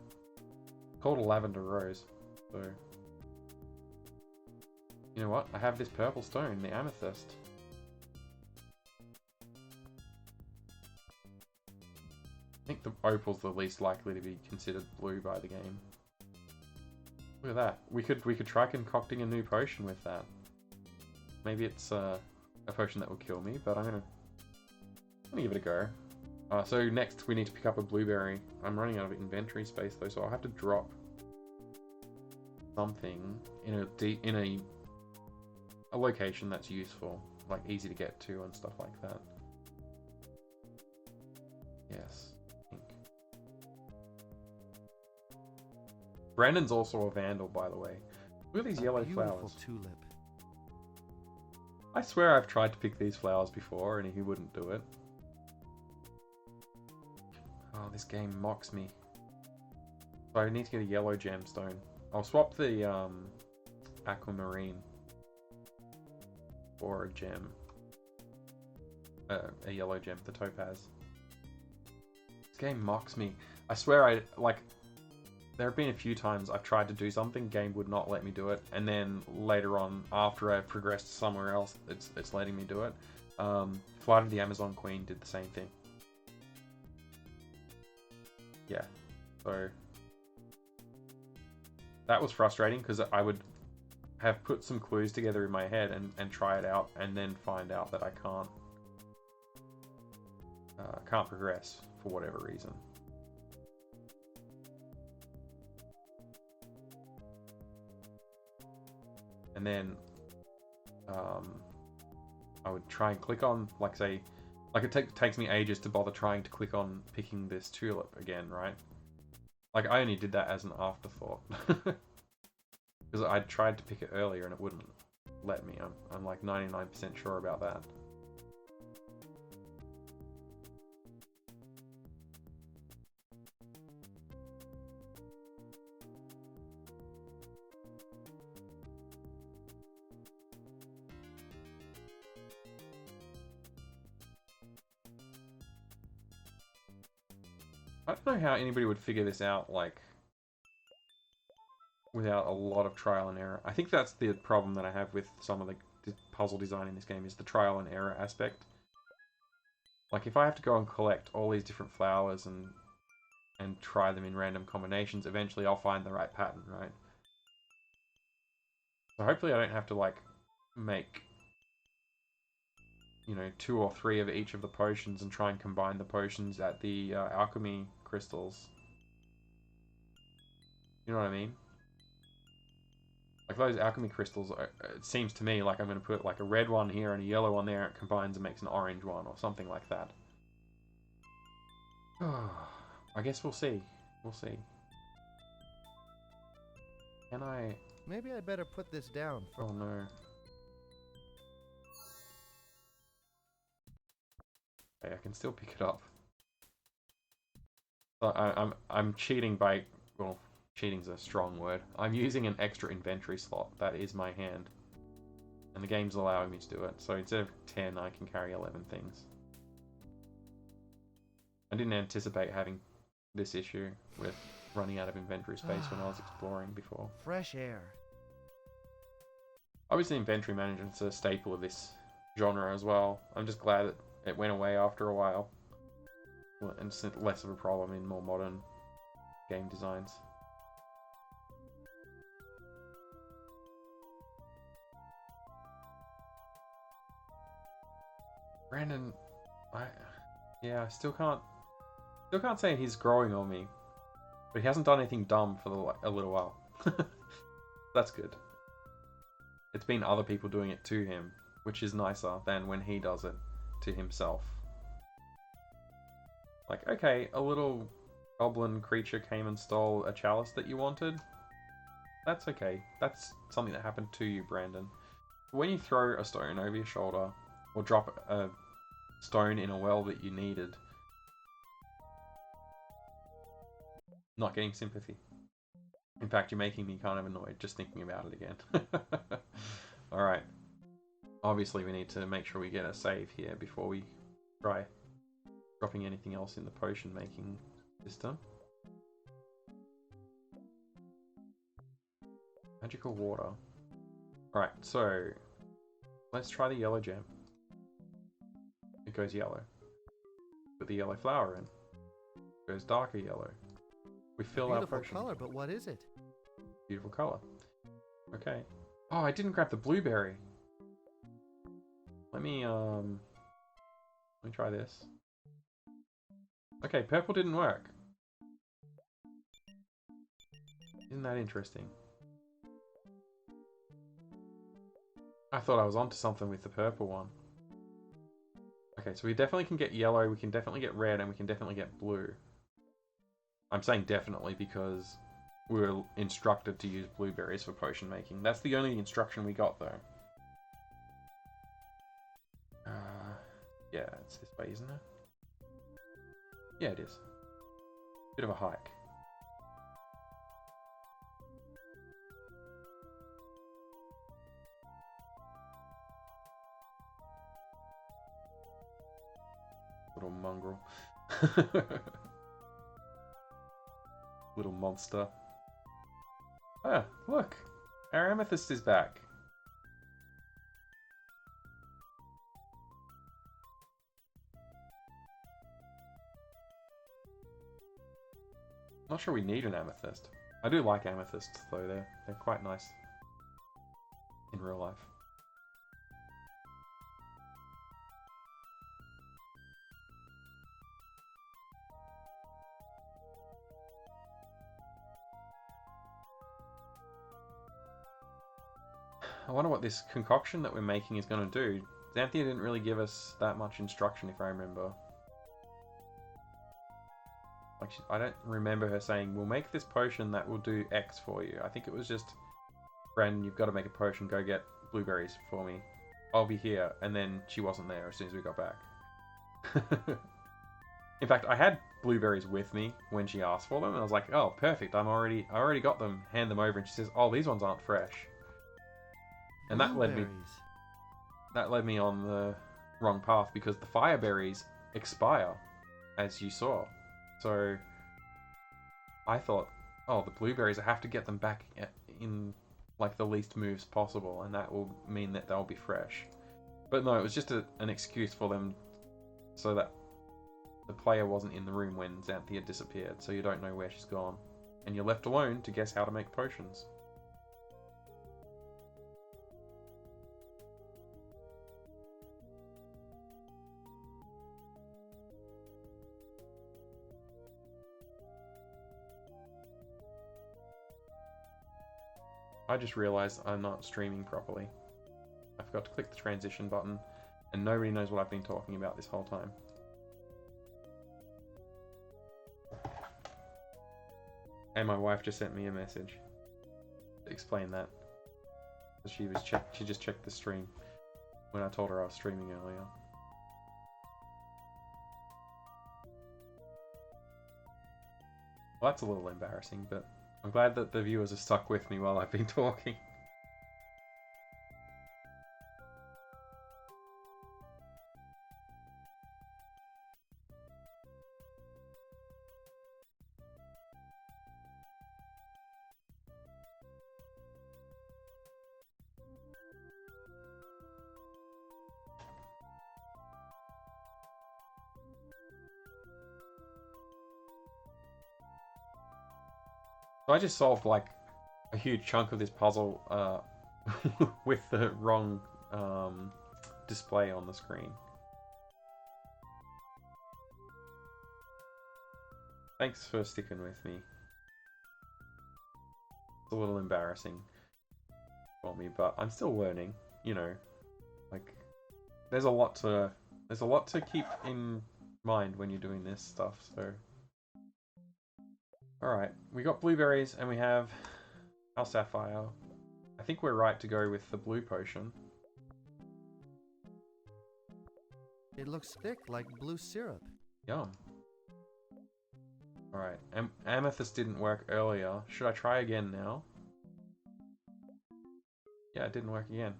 It's called a lavender rose. So, you know what? I have this purple stone, the amethyst. I think the opal's the least likely to be considered blue by the game. Look at that. We could try concocting a new potion with that. Maybe it's a potion that will kill me, but I'm gonna give it a go. So next we need to pick up a blueberry. I'm running out of inventory space though, so I'll have to drop something in a location that's useful, like easy to get to and stuff like that. Yes. Brandon's also a vandal, by the way. Look at these yellow flowers. Tulip. I swear I've tried to pick these flowers before and he wouldn't do it. Oh, this game mocks me. So I need to get a yellow gemstone. I'll swap the aquamarine or a gem. A yellow gem, the topaz. This game mocks me. I swear there have been a few times I've tried to do something, game would not let me do it, and then later on, after I've progressed somewhere else, it's letting me do it. Flight of the Amazon Queen did the same thing. Yeah, so that was frustrating because I would have put some clues together in my head and try it out, and then find out that I can't progress for whatever reason. And then I would try and click on, like, say, like it takes me ages to bother trying to click on picking this tulip again, right? Like, I only did that as an afterthought. Because I tried to pick it earlier and it wouldn't let me. I'm like 99% sure about that. I don't know how anybody would figure this out, like, without a lot of trial and error. I think that's the problem that I have with some of the puzzle design in this game, is the trial and error aspect. Like, if I have to go and collect all these different flowers and try them in random combinations, eventually I'll find the right pattern, right? So hopefully I don't have to, like, make, you know, 2 or 3 of each of the potions and try and combine the potions at the alchemy crystals. You know what I mean? Like, those alchemy crystals, it seems to me like I'm going to put like a red one here and a yellow one there, and it combines and makes an orange one or something like that. I guess we'll see. We'll see. Can I... Maybe I better put this down. Oh no. Okay, I can still pick it up. So I'm cheating by, well, cheating's a strong word. I'm using an extra inventory slot. That is my hand. And the game's allowing me to do it. So instead of 10, I can carry 11 things. I didn't anticipate having this issue with running out of inventory space when I was exploring before. Fresh air. Obviously, inventory management's a staple of this genre as well. I'm just glad that it went away after a while. And it's less of a problem in more modern game designs. Brandon, I still can't say he's growing on me, but he hasn't done anything dumb for a little while. That's good. It's been other people doing it to him, which is nicer than when he does it to himself. Like, okay, a little goblin creature came and stole a chalice that you wanted. That's okay. That's something that happened to you, Brandon. When you throw a stone over your shoulder, or drop a stone in a well that you needed, not getting sympathy. In fact, you're making me kind of annoyed just thinking about it again. Alright. Obviously, we need to make sure we get a save here before we try dropping anything else in the potion making system. Magical water. Alright, so let's try the yellow gem. It goes yellow. Put the yellow flower in. It goes darker yellow. We fill our potion. Beautiful color, but what is it? Beautiful color. Okay. Oh, I didn't grab the blueberry. Let me try this. Okay, purple didn't work. Isn't that interesting? I thought I was onto something with the purple one. Okay, so we definitely can get yellow, we can definitely get red, and we can definitely get blue. I'm saying definitely because we were instructed to use blueberries for potion making. That's the only instruction we got, though. Yeah, it's this way, isn't it? Yeah, it is. Bit of a hike. Little mongrel. Little monster. Ah, look! Our amethyst is back. Not sure we need an amethyst. I do like amethysts though, they're quite nice in real life. I wonder what this concoction that we're making is going to do. Xanthia didn't really give us that much instruction, if I remember. Like, I don't remember her saying, we'll make this potion that will do X for you. I think it was just, Bren, you've got to make a potion, go get blueberries for me. I'll be here. And then she wasn't there as soon as we got back. In fact, I had blueberries with me when she asked for them, and I was like, oh, perfect, I already got them, hand them over, and she says, oh, these ones aren't fresh. And that led me on the wrong path, because the fire berries expire, as you saw. So I thought, oh, the blueberries, I have to get them back in like the least moves possible, and that will mean that they'll be fresh. But no, it was just an excuse for them, so that the player wasn't in the room when Xanthia disappeared, so you don't know where she's gone, and you're left alone to guess how to make potions. I just realised I'm not streaming properly. I forgot to click the transition button, and nobody knows what I've been talking about this whole time. And my wife just sent me a message to explain that. She just checked the stream when I told her I was streaming earlier. Well, that's a little embarrassing, but I'm glad that the viewers are stuck with me while I've been talking. So I just solved like a huge chunk of this puzzle with the wrong display on the screen. Thanks for sticking with me. It's a little embarrassing for me, but I'm still learning, you know. Like there's a lot to keep in mind when you're doing this stuff, so alright, we got blueberries and we have our sapphire. I think we're right to go with the blue potion. It looks thick like blue syrup. Yum. Alright, amethyst didn't work earlier. Should I try again now? Yeah, it didn't work again.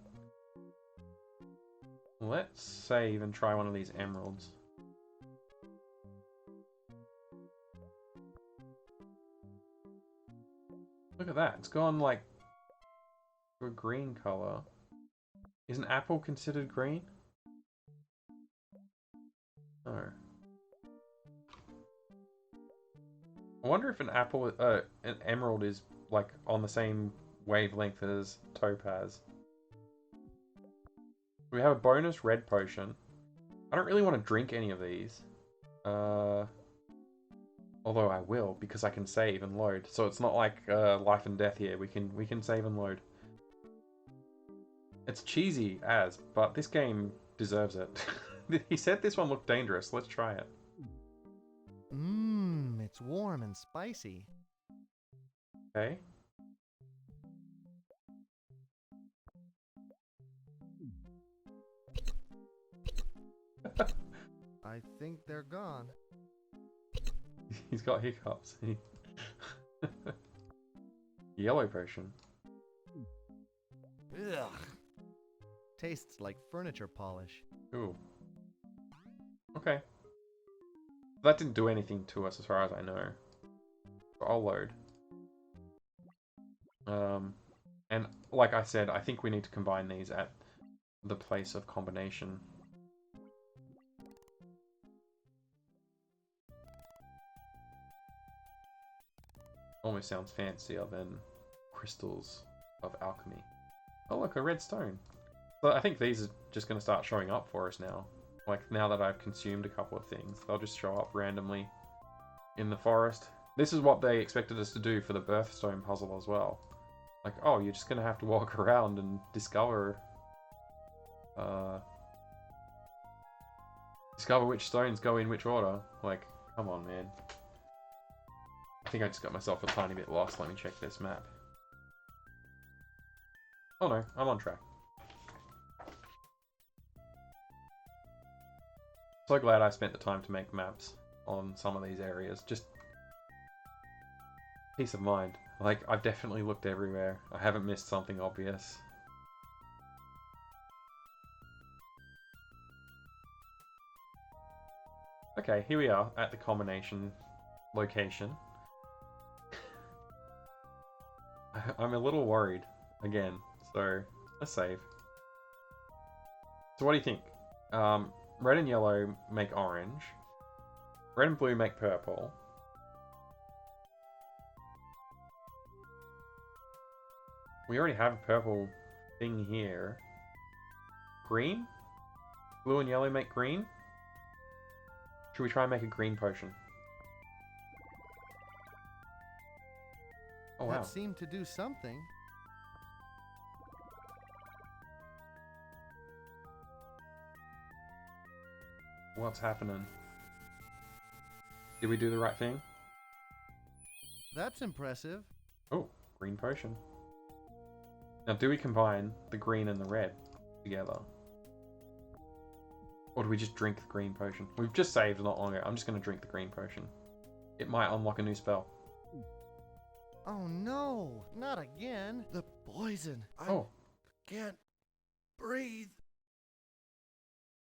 Let's save and try one of these emeralds. Look at that, it's gone like to a green color. Is an apple considered green? No. I wonder if an emerald is like on the same wavelength as topaz. We have a bonus red potion. I don't really want to drink any of these. Although I will, because I can save and load. So it's not like life and death here. We can save and load. It's cheesy but this game deserves it. He said this one looked dangerous. Let's try it. Mmm, it's warm and spicy. Okay. I think they're gone. He's got hiccups. Yellow potion. Ugh. Tastes like furniture polish. Ooh. Okay. That didn't do anything to us as far as I know. So I'll load. And like I said, I think we need to combine these at the place of combination. Almost sounds fancier than crystals of alchemy. Oh look, a red stone. So I think these are just going to start showing up for us now. Like now that I've consumed a couple of things, they'll just show up randomly in the forest. This is what they expected us to do for the birthstone puzzle as well. Like, oh, you're just going to have to walk around and discover which stones go in which order. Like, come on, man. I think I just got myself a tiny bit lost. Let me check this map. Oh no, I'm on track. So glad I spent the time to make maps on some of these areas. Just peace of mind. Like, I've definitely looked everywhere. I haven't missed something obvious. Okay, here we are at the combination location. I'm a little worried again, so let's save. So what do you think? Red and yellow make orange. Red and blue make purple. We already have a purple thing here. Green? Blue and yellow make green? Should we try and make a green potion? Oh wow. That seemed to do something. What's happening? Did we do the right thing? That's impressive. Oh, green potion. Now, do we combine the green and the red together? Or do we just drink the green potion? We've just saved not long ago. I'm just going to drink the green potion. It might unlock a new spell. Oh no, not again. The poison. Oh. Can't breathe.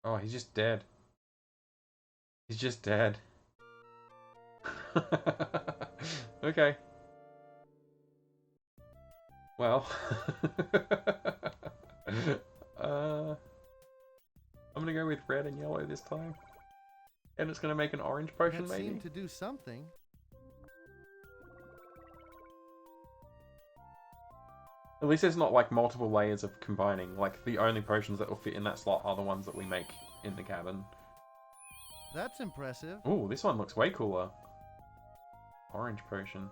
Oh, he's just dead. He's just dead. Okay. Well. I'm gonna go with red and yellow this time. And it's gonna make an orange potion, That maybe? seemed to do something. At least there's not like multiple layers of combining. Like the only potions that will fit in that slot are the ones that we make in the cabin. That's impressive. Ooh, this one looks way cooler. Orange potion.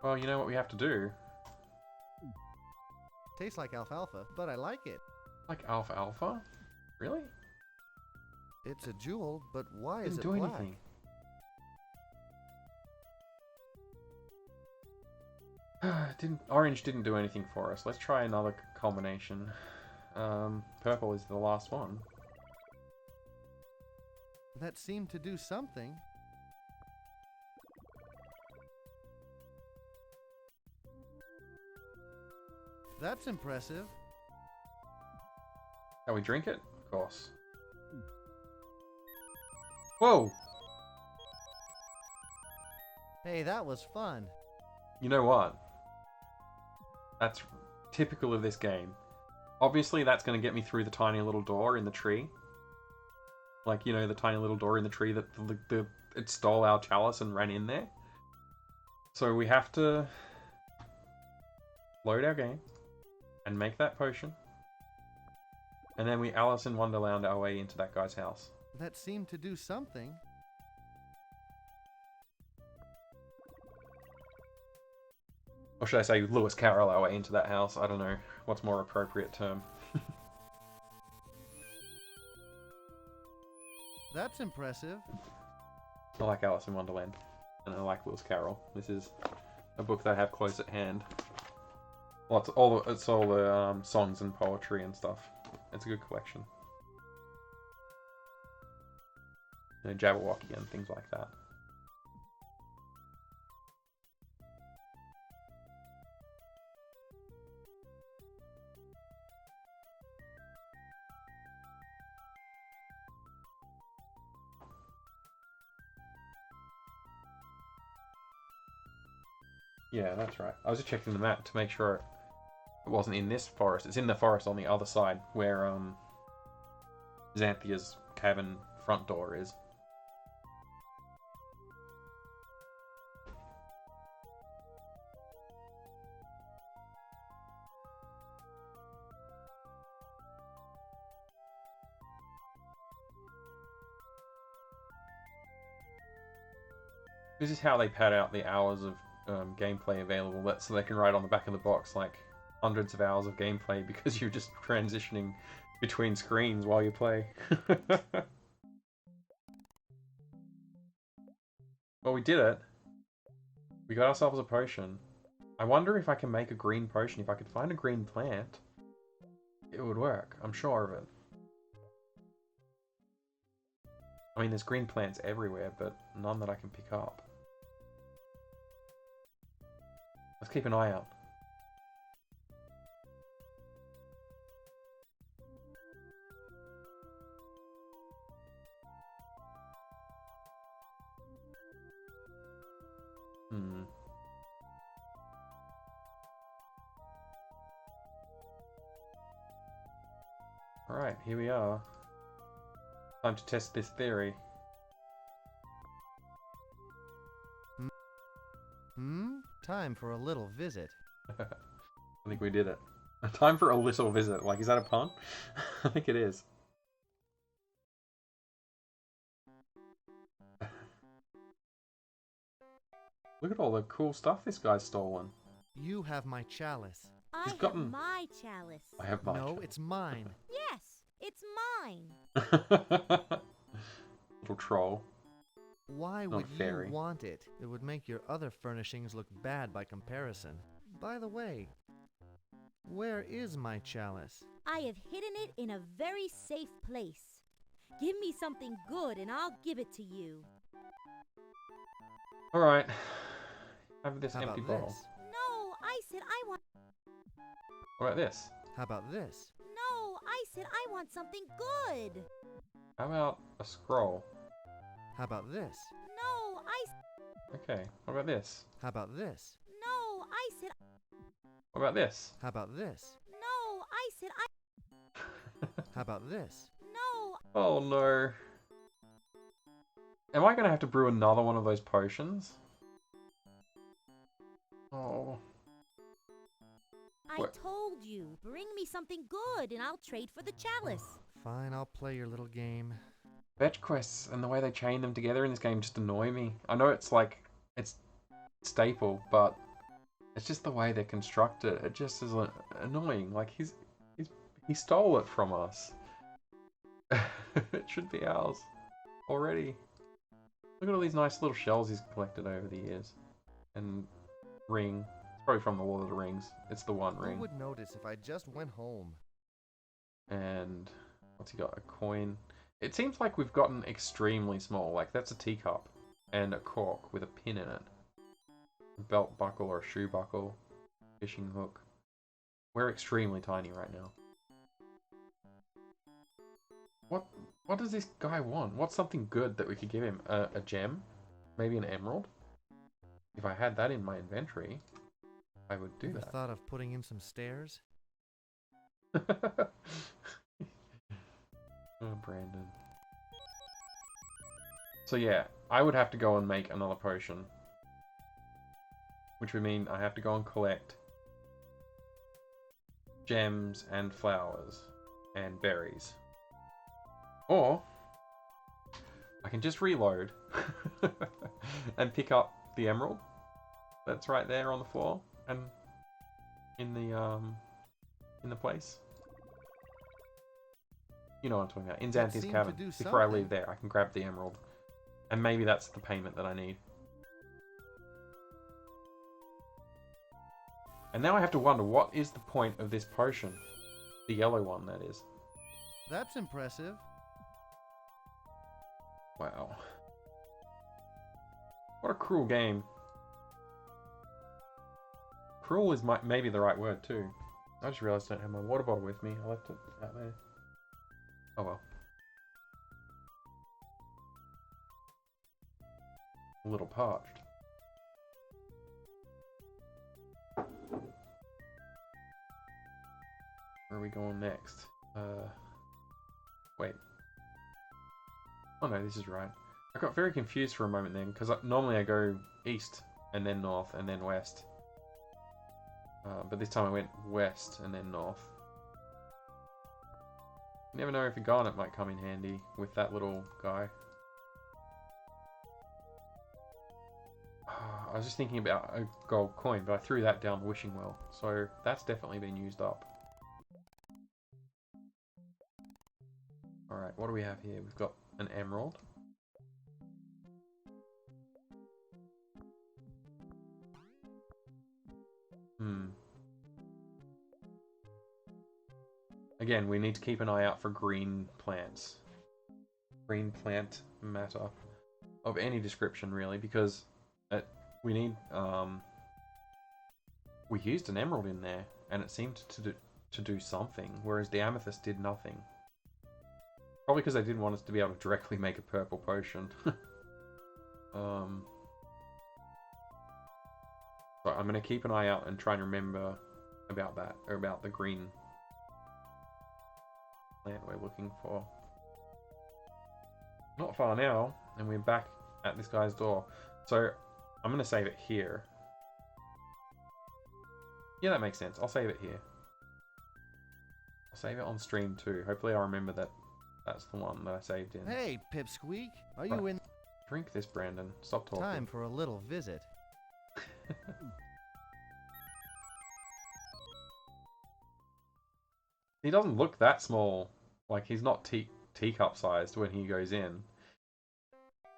Well, you know what we have to do? Tastes like alfalfa, but I like it. Like alfalfa? Really? It's a jewel, but why is Didn't it do black? anything. Orange didn't do anything for us. Let's try another combination. Purple is the last one. That seemed to do something. That's impressive. Shall we drink it? Of course. Whoa! Hey, that was fun. You know what? That's typical of this game. Obviously, that's going to get me through the tiny little door in the tree. Like, you know, the tiny little door in the tree that it stole our chalice and ran in there. So we have to load our game and make that potion. And then we Alice in Wonderland our way into that guy's house. That seemed to do something. Or should I say Lewis Carroll our way into that house? I don't know. What's more appropriate term? That's impressive. I like Alice in Wonderland. And I like Lewis Carroll. This is a book that I have close at hand. Well, it's all the songs and poetry and stuff. It's a good collection. You know, Jabberwocky and things like that. Yeah, that's right. I was just checking the map to make sure it wasn't in this forest. It's in the forest on the other side, where Xanthia's cabin front door is. This is how they pad out the hours of gameplay available, so they can write on the back of the box like hundreds of hours of gameplay because you're just transitioning between screens while you play. Well, we did it. We got ourselves a potion. I wonder if I can make a green potion. If I could find a green plant, it would work. I'm sure of it. I mean, there's green plants everywhere, but none that I can pick up. Let's keep an eye out. Alright, here we are. Time to test this theory. Time for a little visit. I think we did it. Time for a little visit. Like, is that a pun? I think it is. Look at all the cool stuff this guy's stolen. You have my chalice. I have my chalice. I have mine. No, it's mine. Yes, it's mine. Little troll. Why would you want it? It would make your other furnishings look bad by comparison. By the way, where is my chalice? I have hidden it in a very safe place. Give me something good and I'll give it to you. Alright. Have this How empty about bottle. this? No, I said I want... What about this? How about this? No, I said I want something good. How about a scroll? How about this? No, Okay, what about this? How about this? No, I said... What about this? How about this? No, I said I... How about this? No. Oh no. Am I gonna have to brew another one of those potions? Oh. I told you, bring me something good and I'll trade for the chalice. Fine, I'll play your little game. Fetch quests and the way they chain them together in this game just annoy me. I know it's like, it's staple, but it's just the way they're constructed. It just is annoying. Like, he stole it from us. It should be ours already. Look at all these nice little shells he's collected over the years. And ring. It's probably from the Lord of the Rings. It's the One Ring. Who would notice if I just went home? And what's he got? A coin. It seems like we've gotten extremely small. Like, that's a teacup and a cork with a pin in it. A belt buckle or a shoe buckle. Fishing hook. We're extremely tiny right now. What does this guy want? What's something good that we could give him? A gem? Maybe an emerald? If I had that in my inventory, I would do Ever that. thought of putting in some stairs? Oh, Brandon. So yeah, I would have to go and make another potion. Which would mean I have to go and collect gems and flowers and berries. Or I can just reload and pick up the emerald that's right there on the floor and in the place. You know what I'm talking about. In Xanthia's cabin. Before I leave there, I can grab the emerald. And maybe that's the payment that I need. And now I have to wonder, what is the point of this potion? The yellow one, that is. That's impressive. Wow. What a cruel game. Cruel is maybe the right word, too. I just realised I don't have my water bottle with me. I left it out there. Oh well. A little parched. Where are we going next? Wait. Oh no, this is right. I got very confused for a moment then, because normally I go east, and then north, and then west. But this time I went west, and then north. You never know if a garnet might come in handy with that little guy. I was just thinking about a gold coin, but I threw that down the wishing well, so that's definitely been used up. Alright, what do we have here? We've got an emerald. Again, we need to keep an eye out for green plants. Green plant matter of any description, really, because we need... we used an emerald in there, and it seemed to do something, whereas the amethyst did nothing. Probably because they didn't want us to be able to directly make a purple potion. So I'm going to keep an eye out and try and remember about that, or about the green plant we're looking for. Not far now, and we're back at this guy's door. So I'm going to save it here. Yeah, that makes sense. I'll save it here. I'll save it on stream too. Hopefully I'll remember that that's the one that I saved in. Hey, Pipsqueak, are you in? Drink this, Brandon. Stop talking. Time for a little visit. He doesn't look that small. Like, he's not teacup sized when he goes in.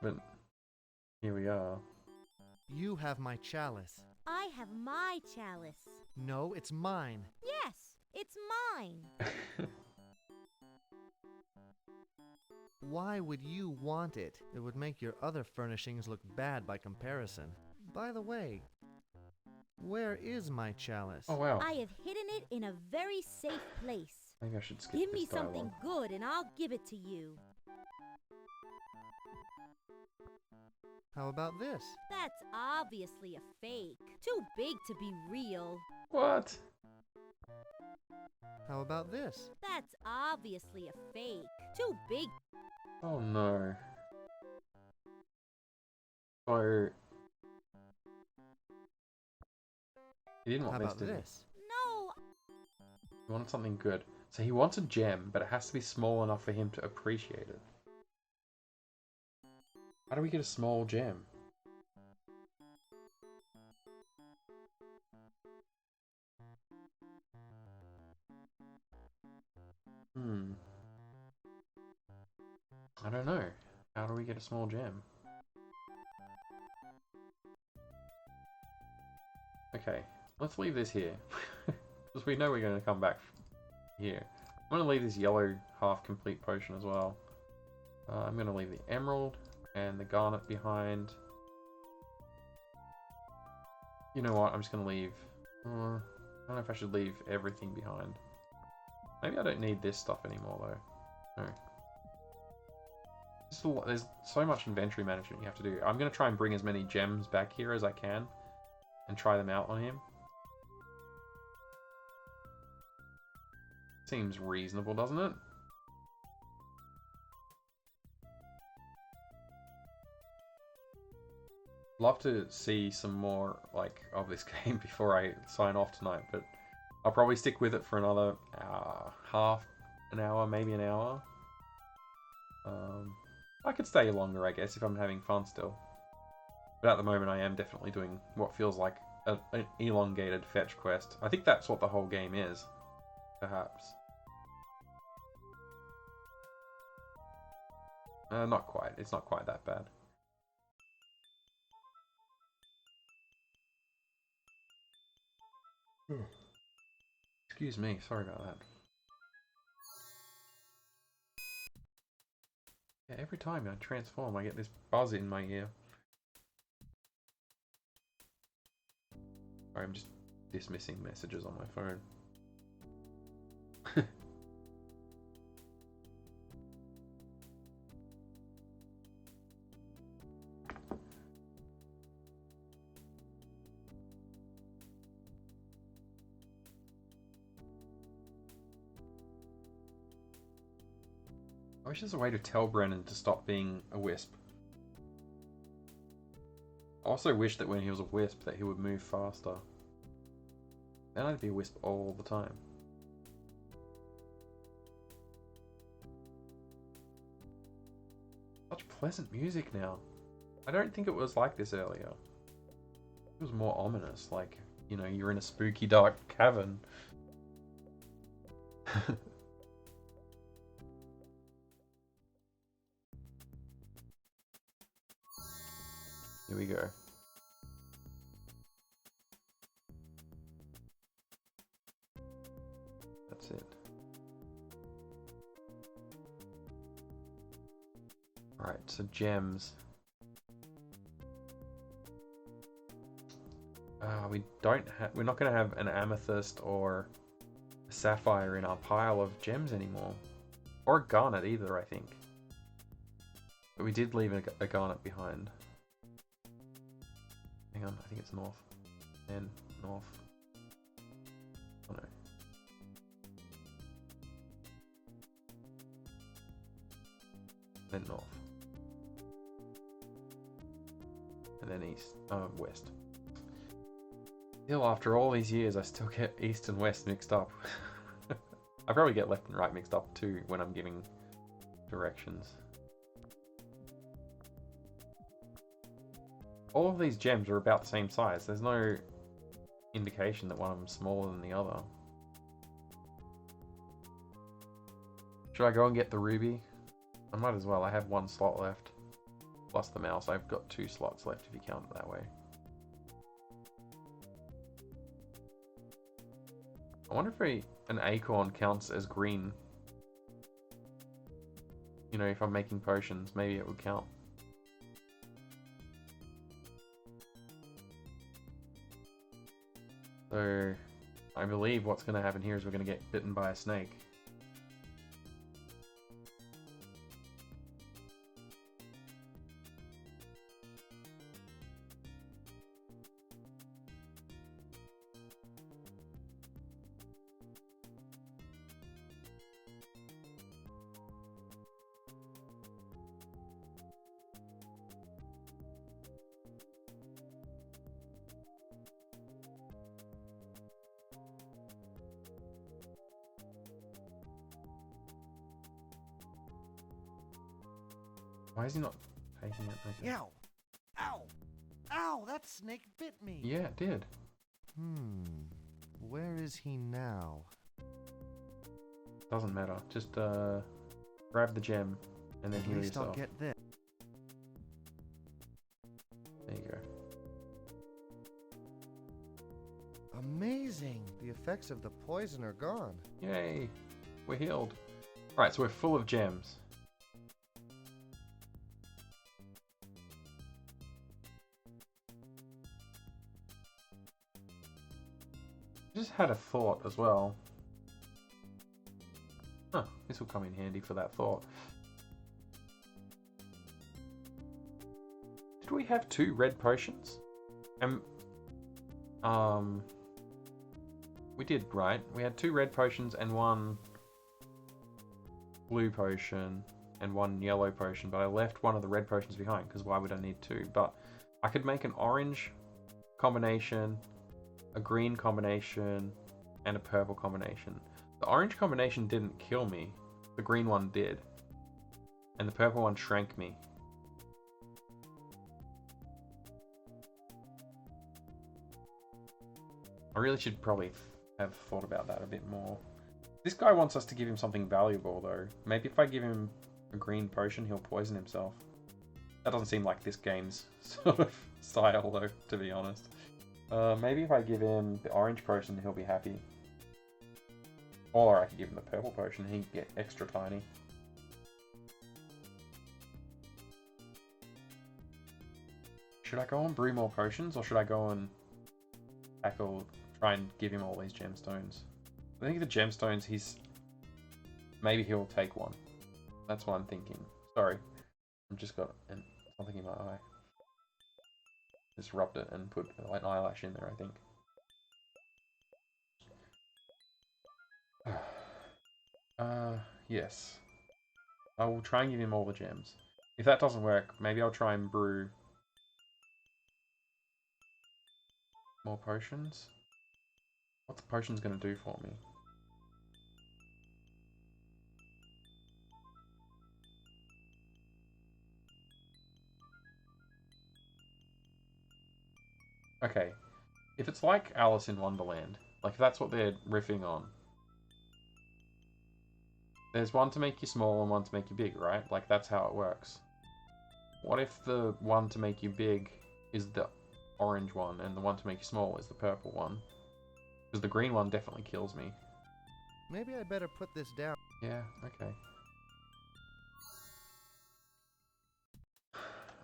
But here we are. You have my chalice. I have my chalice. No, it's mine. Yes, it's mine. Why would you want it? It would make your other furnishings look bad by comparison. By the way, where is my chalice? Oh, wow. I have hidden it in a very safe place. Maybe I should skip Give me this dialogue. something good and I'll give it to you. How about this? That's obviously a fake. Too big to be real. What? How about this? That's obviously a fake. Too big. Oh no. So... He didn't How want about this, did this? No. he? Wanted something good. So he wants a gem, but it has to be small enough for him to appreciate it. How do we get a small gem? I don't know. How do we get a small gem? Okay, let's leave this here. Because we know we're going to come back here. I'm going to leave this yellow half-complete potion as well. I'm going to leave the emerald and the garnet behind. You know what? I'm just going to leave... I don't know if I should leave everything behind. Maybe I don't need this stuff anymore, though. No. There's so much inventory management you have to do. I'm going to try and bring as many gems back here as I can. And try them out on him. Seems reasonable, doesn't it? Love to see some more of this game before I sign off tonight, but I'll probably stick with it for another half an hour, maybe an hour. I could stay longer, I guess, if I'm having fun still. But at the moment I am definitely doing what feels like an elongated fetch quest. I think that's what the whole game is, perhaps. Not quite. It's not quite that bad. Excuse me, sorry about that. Yeah, every time I transform I get this buzz in my ear. Sorry, I'm just dismissing messages on my phone. wish there's a way to tell Brennan to stop being a wisp. I also wish that when he was a wisp that he would move faster. Then I'd be a wisp all the time. Such pleasant music now. I don't think it was like this earlier. It was more ominous, like, you know, you're in a spooky dark cavern. Here we go. That's it. Right, so gems. We're not going to have an amethyst or a sapphire in our pile of gems anymore. Or a garnet either, I think. But we did leave a garnet behind. Hang on, I think it's north. And north. Oh no. Then north. And then east. West. Still, after all these years, I still get east and west mixed up. I probably get left and right mixed up too when I'm giving directions. All of these gems are about the same size. There's no indication that one of them's smaller than the other. Should I go and get the ruby? I might as well. I have one slot left. Plus the mouse. I've got 2 slots left if you count it that way. I wonder if an acorn counts as green. You know, if I'm making potions, maybe it would count. So, I believe what's going to happen here is we're going to get bitten by a snake. Why is he not taking it? Okay. Ow! Ow! Ow! That snake bit me! Yeah, it did. Where is he now? Doesn't matter. Just grab the gem and then At heal least yourself. I'll get this. There you go. Amazing! The effects of the poison are gone. Yay! We're healed. Alright, so we're full of gems. I just had a thought as well. Huh, this will come in handy for that thought. Did we have 2 red potions? We did, right? We had 2 red potions and 1 blue potion and 1 yellow potion, but I left one of the red potions behind because why would I need 2? But I could make an orange combination, a green combination, and a purple combination. The orange combination didn't kill me. The green one did. And the purple one shrank me. I really should probably have thought about that a bit more. This guy wants us to give him something valuable though. Maybe if I give him a green potion, he'll poison himself. That doesn't seem like this game's sort of style though, to be honest. Maybe if I give him the orange potion, he'll be happy. Or I could give him the purple potion, he'd get extra tiny. Should I go and brew more potions, or should I go and try and give him all these gemstones? I think the gemstones, maybe he'll take one. That's what I'm thinking. Sorry, I've just got something in my eye. Just rubbed it and put an eyelash in there, I think. Yes. I will try and give him all the gems. If that doesn't work, maybe I'll try and brew more potions. What's the potions going to do for me? Okay, if it's like Alice in Wonderland, like if that's what they're riffing on, there's one to make you small and one to make you big, right? Like that's how it works. What if the one to make you big is the orange one and the one to make you small is the purple one? Because the green one definitely kills me. Maybe I better put this down. Yeah, okay.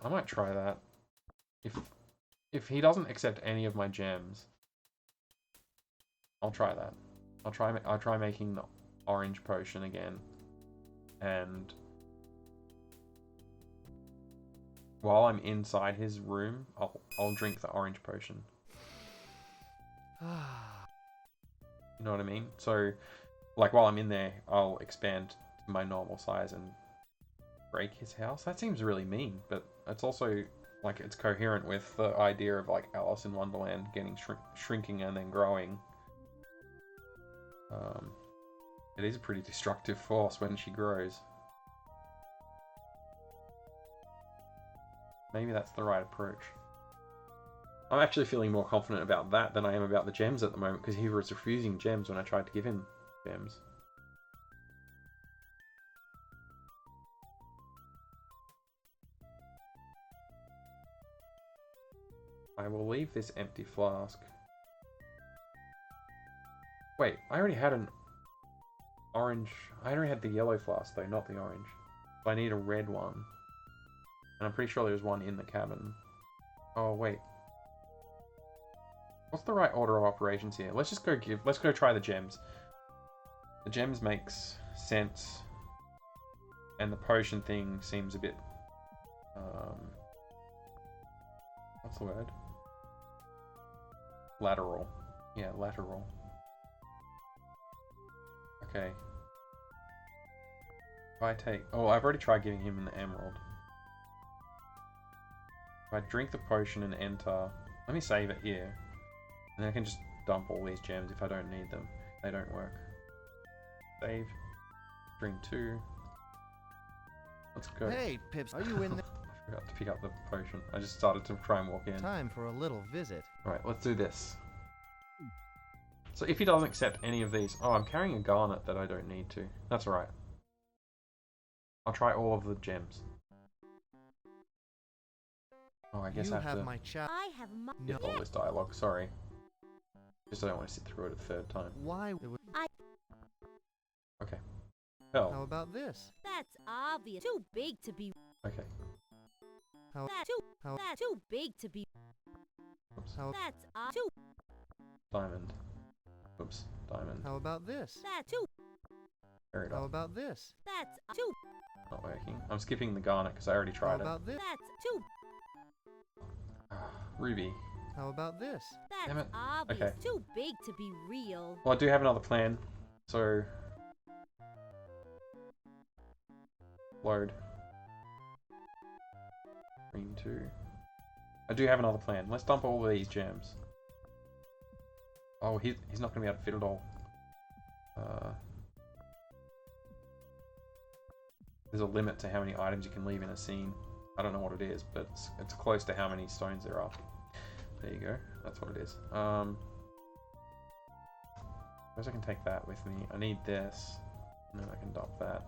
I might try that. If he doesn't accept any of my gems, I'll try that. I'll try making the orange potion again, and while I'm inside his room, I'll drink the orange potion. You know what I mean? So, like while I'm in there, I'll expand to my normal size and break his house. That seems really mean, but it's also like it's coherent with the idea of like Alice in Wonderland getting shrinking and then growing. It is a pretty destructive force when she grows. Maybe that's the right approach. I'm actually feeling more confident about that than I am about the gems at the moment, because he was refusing gems when I tried to give him gems. I will leave this empty flask. Wait, I already had an orange... I already had the yellow flask though, not the orange. So I need a red one. And I'm pretty sure there's one in the cabin. Oh, wait. What's the right order of operations here? Let's go try the gems. The gems makes sense. And the potion thing seems a bit... what's the word? Lateral. Yeah, lateral. Okay. If I take... Oh, I've already tried giving him an emerald. If I drink the potion and enter... Let me save it here. And then I can just dump all these gems if I don't need them. They don't work. Save. Drink 2. Let's go. Hey, Pips, are you in there? I forgot to pick up the potion. I just started to try and walk in. Time for a little visit. Alright, let's do this. So if he doesn't accept any of these... Oh, I'm carrying a garnet that I don't need to. That's alright. I'll try all of the gems. Oh, I guess I have to... my chalice. I have my... Get all this dialogue, sorry. Just I don't want to sit through it a third time. Why would... Okay. How Hell. about this? That's obvious. Too big to be... Okay. That's too big to be... Oops. That's too... Diamond. Oops. Diamond. How about this? That's too... Carried How on. about this? That's too... Not working. I'm skipping the garnet because I already How tried it. about this? That's too... Ruby. How about this? Damn That's it. obvious. Okay. Too big to be real. Well, I do have another plan. So... Load. Green 2. I do have another plan. Let's dump all of these gems. Oh, he's not going to be able to fit it all. There's a limit to how many items you can leave in a scene. I don't know what it is, but it's close to how many stones there are. There you go. That's what it is. I suppose I can take that with me. I need this. And then I can dump that.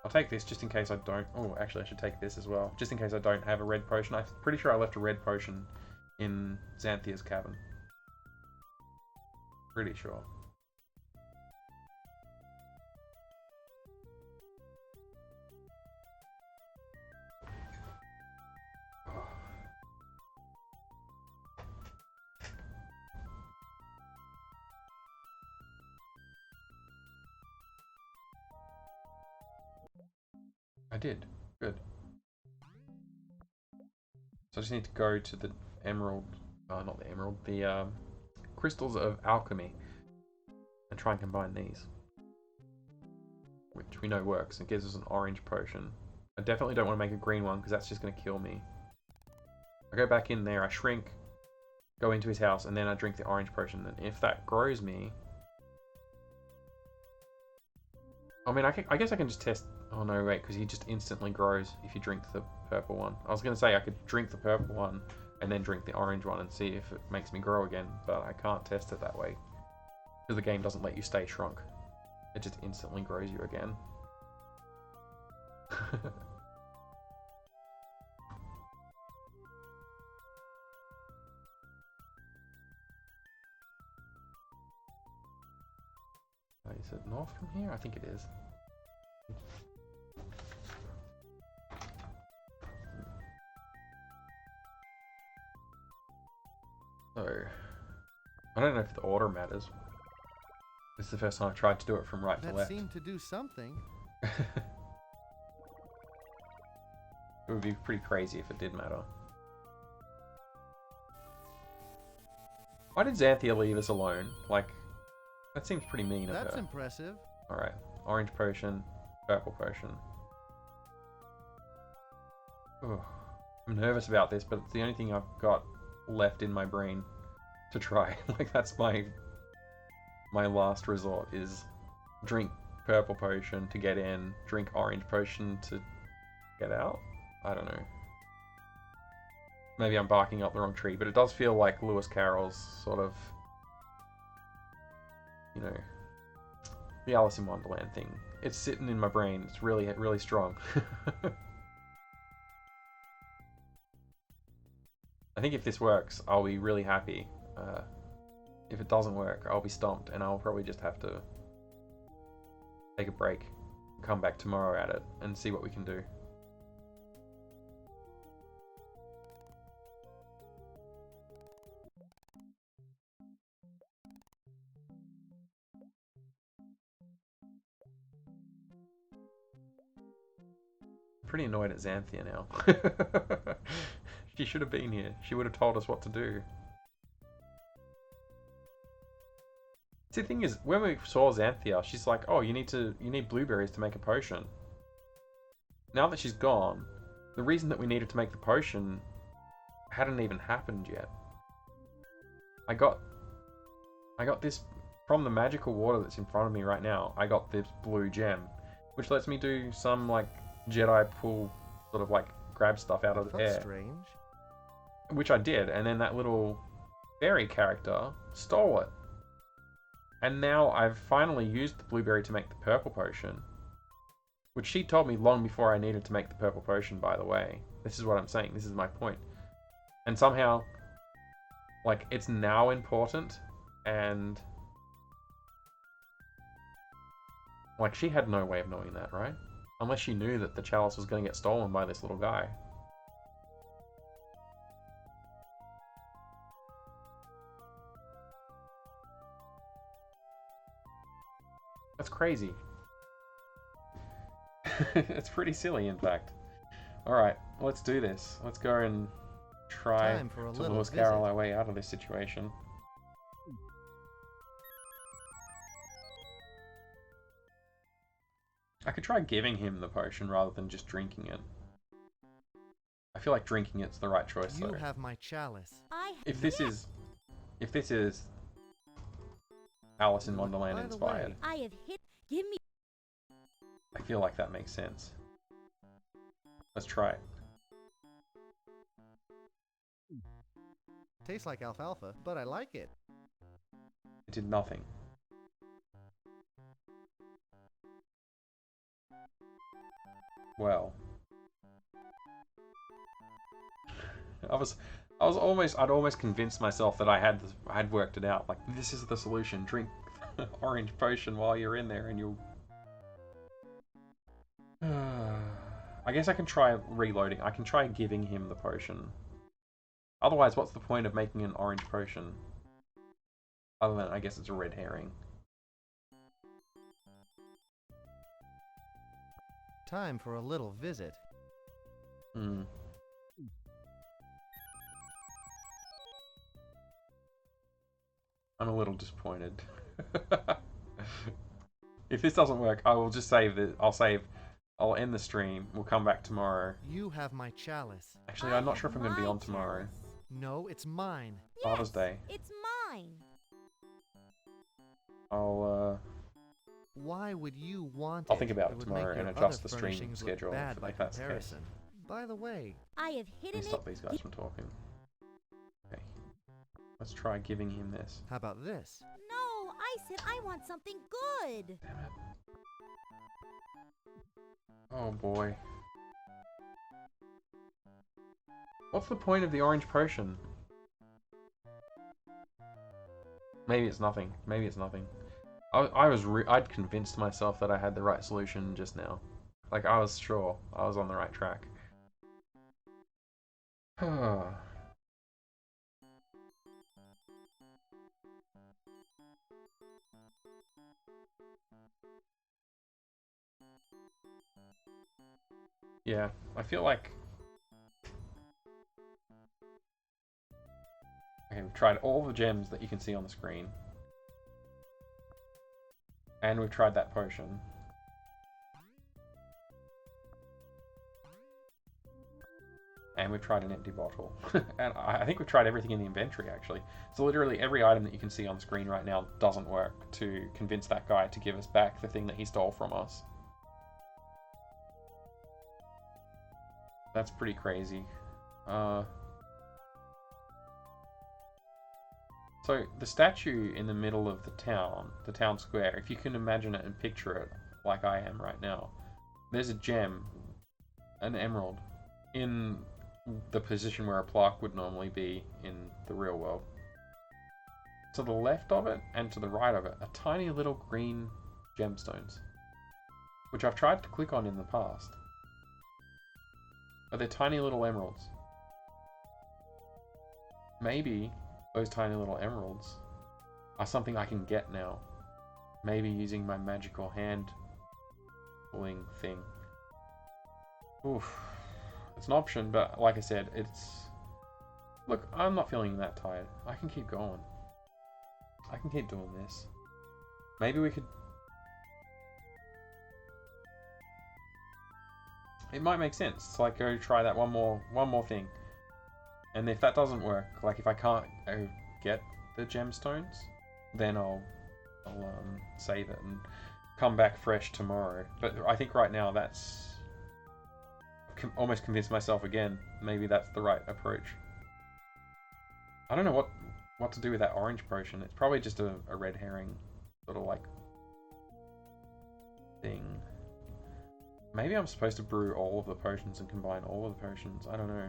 I'll take this just in case I don't... Oh, actually I should take this as well. Just in case I don't have a red potion. I'm pretty sure I left a red potion in Xanthia's cabin. Pretty sure. I did. Good. So I just need to go to the emerald... not the emerald. The crystals of alchemy. And try and combine these. which we know works. It gives us an orange potion. I definitely don't want to make a green one because that's just going to kill me. I go back in there, I shrink, go into his house, and then I drink the orange potion. And if that grows me... I mean, I guess I can just test... Oh no, wait, because he just instantly grows if you drink the purple one. I was going to say I could drink the purple one and then drink the orange one and see if it makes me grow again, but I can't test it that way. Because the game doesn't let you stay shrunk. It just instantly grows you again. Is it north from here? I think it is. So, I don't know if the order matters. This is the first time I've tried to do it from right to That left. seemed to do something. It would be pretty crazy if it did matter. Why did Xanthia leave us alone? Like, that seems pretty mean of her. That's impressive. Alright, orange potion, purple potion. Ugh. I'm nervous about this, but it's the only thing I've got left in my brain to try. Like, that's my last resort is drink purple potion to get in, drink orange potion to get out. I don't know. Maybe I'm barking up the wrong tree, but it does feel like Lewis Carroll's sort of, you know, the Alice in Wonderland thing. It's sitting in my brain. It's really, really strong. I think if this works, I'll be really happy. If it doesn't work, I'll be stumped, and I'll probably just have to take a break, come back tomorrow at it, and see what we can do. Pretty annoyed at Xanthia now. She should have been here. She would have told us what to do. See, the thing is, when we saw Xanthia, she's like, "Oh, you need blueberries to make a potion." Now that she's gone, the reason that we needed to make the potion hadn't even happened yet. I got this from the magical water that's in front of me right now. I got this blue gem, which lets me do some like Jedi pull, sort of like grab stuff out of the That's air. strange. Which I did, and then that little fairy character stole it. And now I've finally used the blueberry to make the purple potion. Which she told me long before I needed to make the purple potion, by the way. This is what I'm saying, this is my point. And somehow, like, it's now important, and... like, she had no way of knowing that, right? Unless she knew that the chalice was going to get stolen by this little guy. That's crazy. It's pretty silly, in fact. Alright, let's do this. Let's go and try Time for a to little Lewis visit. Carroll our way out of this situation. I could try giving him the potion rather than just drinking it. I feel like drinking it's the right choice, You though. have my chalice. If this is Alice in Wonderland By the inspired, way, I have hit. Give me. I feel like that makes sense. Let's try it. Tastes like alfalfa, but I like it. It did nothing. Well, I'd almost convinced myself that I had worked it out. Like, this is the solution. Drink orange potion while you're in there, and you'll. I guess I can try reloading. I can try giving him the potion. Otherwise, what's the point of making an orange potion? Other than, I guess it's a red herring. Time for a little visit. Hmm. I'm a little disappointed. If this doesn't work, I will just save the. I'll end the stream. We'll come back tomorrow. You have my chalice. Actually, I'm not sure if I'm going to be on tomorrow. No, it's mine. Father's Day. It's mine. Why would you want I'll it? think about it would tomorrow make and your adjust other the stream furnishings look schedule bad by if that's the case. comparison. By the way, I have Let hidden me it. stop these guys from talking. Okay. Let's try giving him this. how about this? No, I said I want something good. Damn it. Oh boy. What's the point of the orange potion? Maybe it's nothing. Maybe it's nothing. I'd convinced myself that I had the right solution just now. Like, I was sure I was on the right track. Yeah, I feel like... Okay, we've tried all the gems that you can see on the screen. And we've tried that potion. And we've tried an empty bottle. And I think we've tried everything in the inventory, actually. So literally every item that you can see on screen right now doesn't work to convince that guy to give us back the thing that he stole from us. That's pretty crazy. So the statue in the middle of the town square, if you can imagine it and picture it like I am right now, there's a gem, an emerald, in the position where a plaque would normally be in the real world. To the left of it and to the right of it are tiny little green gemstones, which I've tried to click on in the past. But they're tiny little emeralds. Maybe those tiny little emeralds are something I can get now. Maybe using my magical hand pulling thing. Oof. It's an option, but like I said, it's... Look, I'm not feeling that tired. I can keep going. I can keep doing this. Maybe we could... It might make sense to like go try that one more thing. And if that doesn't work, like if I can't get the gemstones, then I'll save it and come back fresh tomorrow. But I think right now that's almost convinced myself again. Maybe that's the right approach. I don't know what to do with that orange potion. It's probably just a red herring sort of like thing. Maybe I'm supposed to brew all of the potions and combine all of the potions. I don't know.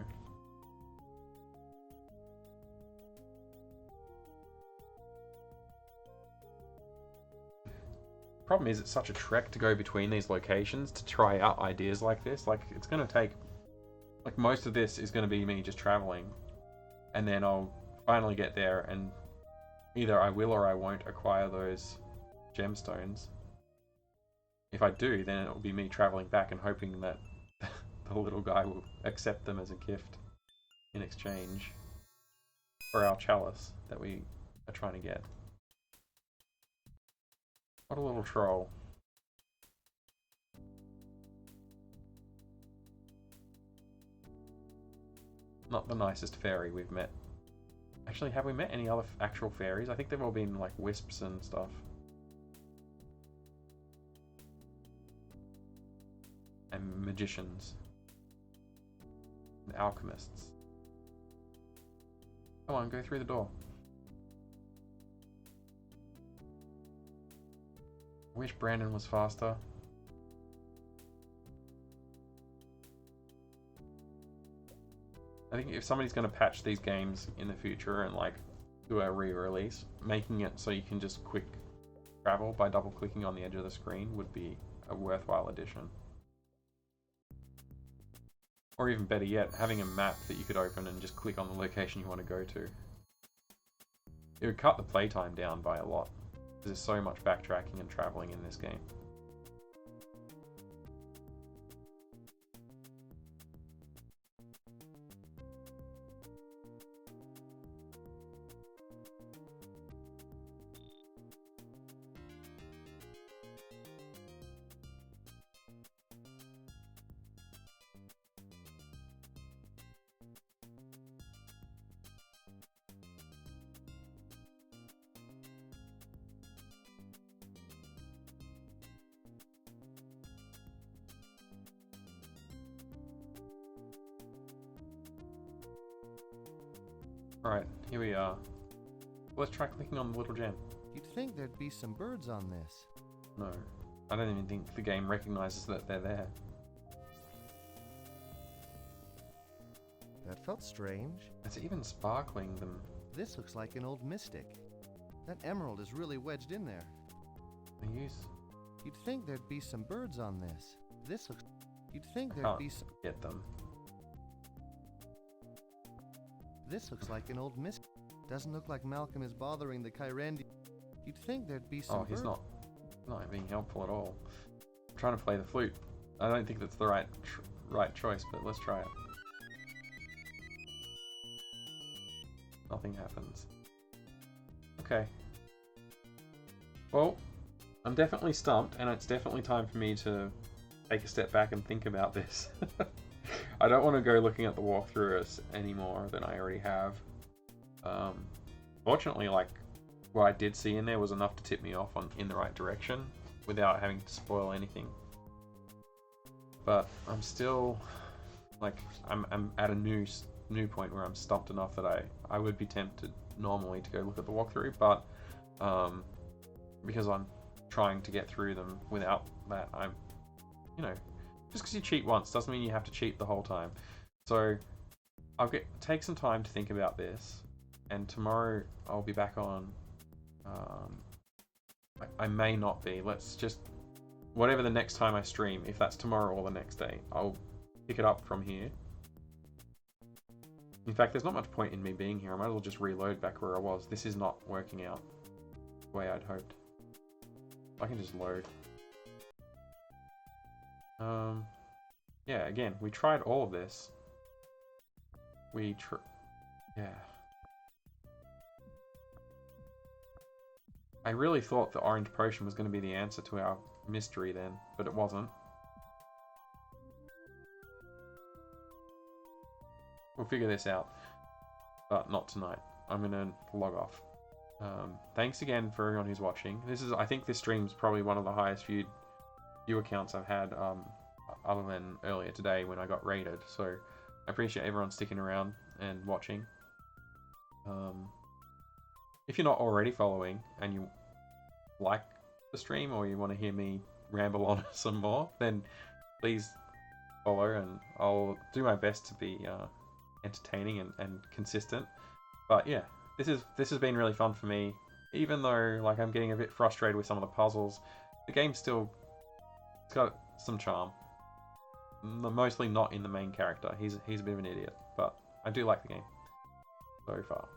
Problem is, it's such a trek to go between these locations to try out ideas like this. Like, it's going to take... Like, most of this is going to be me just traveling. And then I'll finally get there and either I will or I won't acquire those gemstones. If I do, then it will be me traveling back and hoping that the little guy will accept them as a gift in exchange for our chalice that we are trying to get. What a little troll. Not the nicest fairy we've met. Actually, have we met any other actual fairies? I think they've all been like wisps and stuff. And magicians. And alchemists. Come on, go through the door. I wish Brandon was faster. I think if somebody's going to patch these games in the future and like do a re-release, making it so you can just quick travel by double clicking on the edge of the screen would be a worthwhile addition. Or even better yet, having a map that you could open and just click on the location you want to go to. It would cut the playtime down by a lot. There's so much backtracking and traveling in this game. Alright, here we are. Let's try clicking on the little gem. You'd think there'd be some birds on this. No. I don't even think the game recognizes that they're there. That felt strange. It's even sparkling them. This looks like an old mystic. That emerald is really wedged in there. I use... You'd think there'd be some birds on this. This looks... You'd think I there'd can't be some... get them. This looks like an old mystic. Doesn't look like Malcolm is bothering the Kyrandia. You'd think there'd be some Oh, he's birds. not being helpful at all. I'm trying to play the flute. I don't think that's the right choice, but let's try it. Nothing happens. Okay. Well, I'm definitely stumped, and it's definitely time for me to take a step back and think about this. I don't want to go looking at the walkthrough any more than I already have. Fortunately, like, what I did see in there was enough to tip me off in the right direction without having to spoil anything. But I'm still, like, I'm at a new point where I'm stumped enough that I would be tempted normally to go look at the walkthrough, but because I'm trying to get through them without that, I'm, you know, just because you cheat once doesn't mean you have to cheat the whole time. So I'll take some time to think about this, and tomorrow I'll be back on. I may not be. Let's just, whatever the next time I stream, if that's tomorrow or the next day, I'll pick it up from here. In fact, there's not much point in me being here. I might as well just reload back where I was. This is not working out the way I'd hoped. I can just load. Yeah, again, we tried all of this. Yeah. I really thought the orange potion was going to be the answer to our mystery then, but it wasn't. We'll figure this out, but not tonight. I'm going to log off. Thanks again for everyone who's watching. I think this stream's probably one of the highest view accounts I've had, other than earlier today when I got raided. So I appreciate everyone sticking around and watching. If you're not already following and you like the stream or you want to hear me ramble on some more, then please follow, and I'll do my best to be entertaining and consistent. But yeah, this has been really fun for me. Even though, like, I'm getting a bit frustrated with some of the puzzles, the game's still, it's got some charm. Mostly not in the main character. He's a bit of an idiot, but I do like the game so far.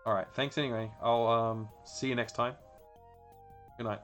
Alright, thanks anyway. I'll see you next time. Good night.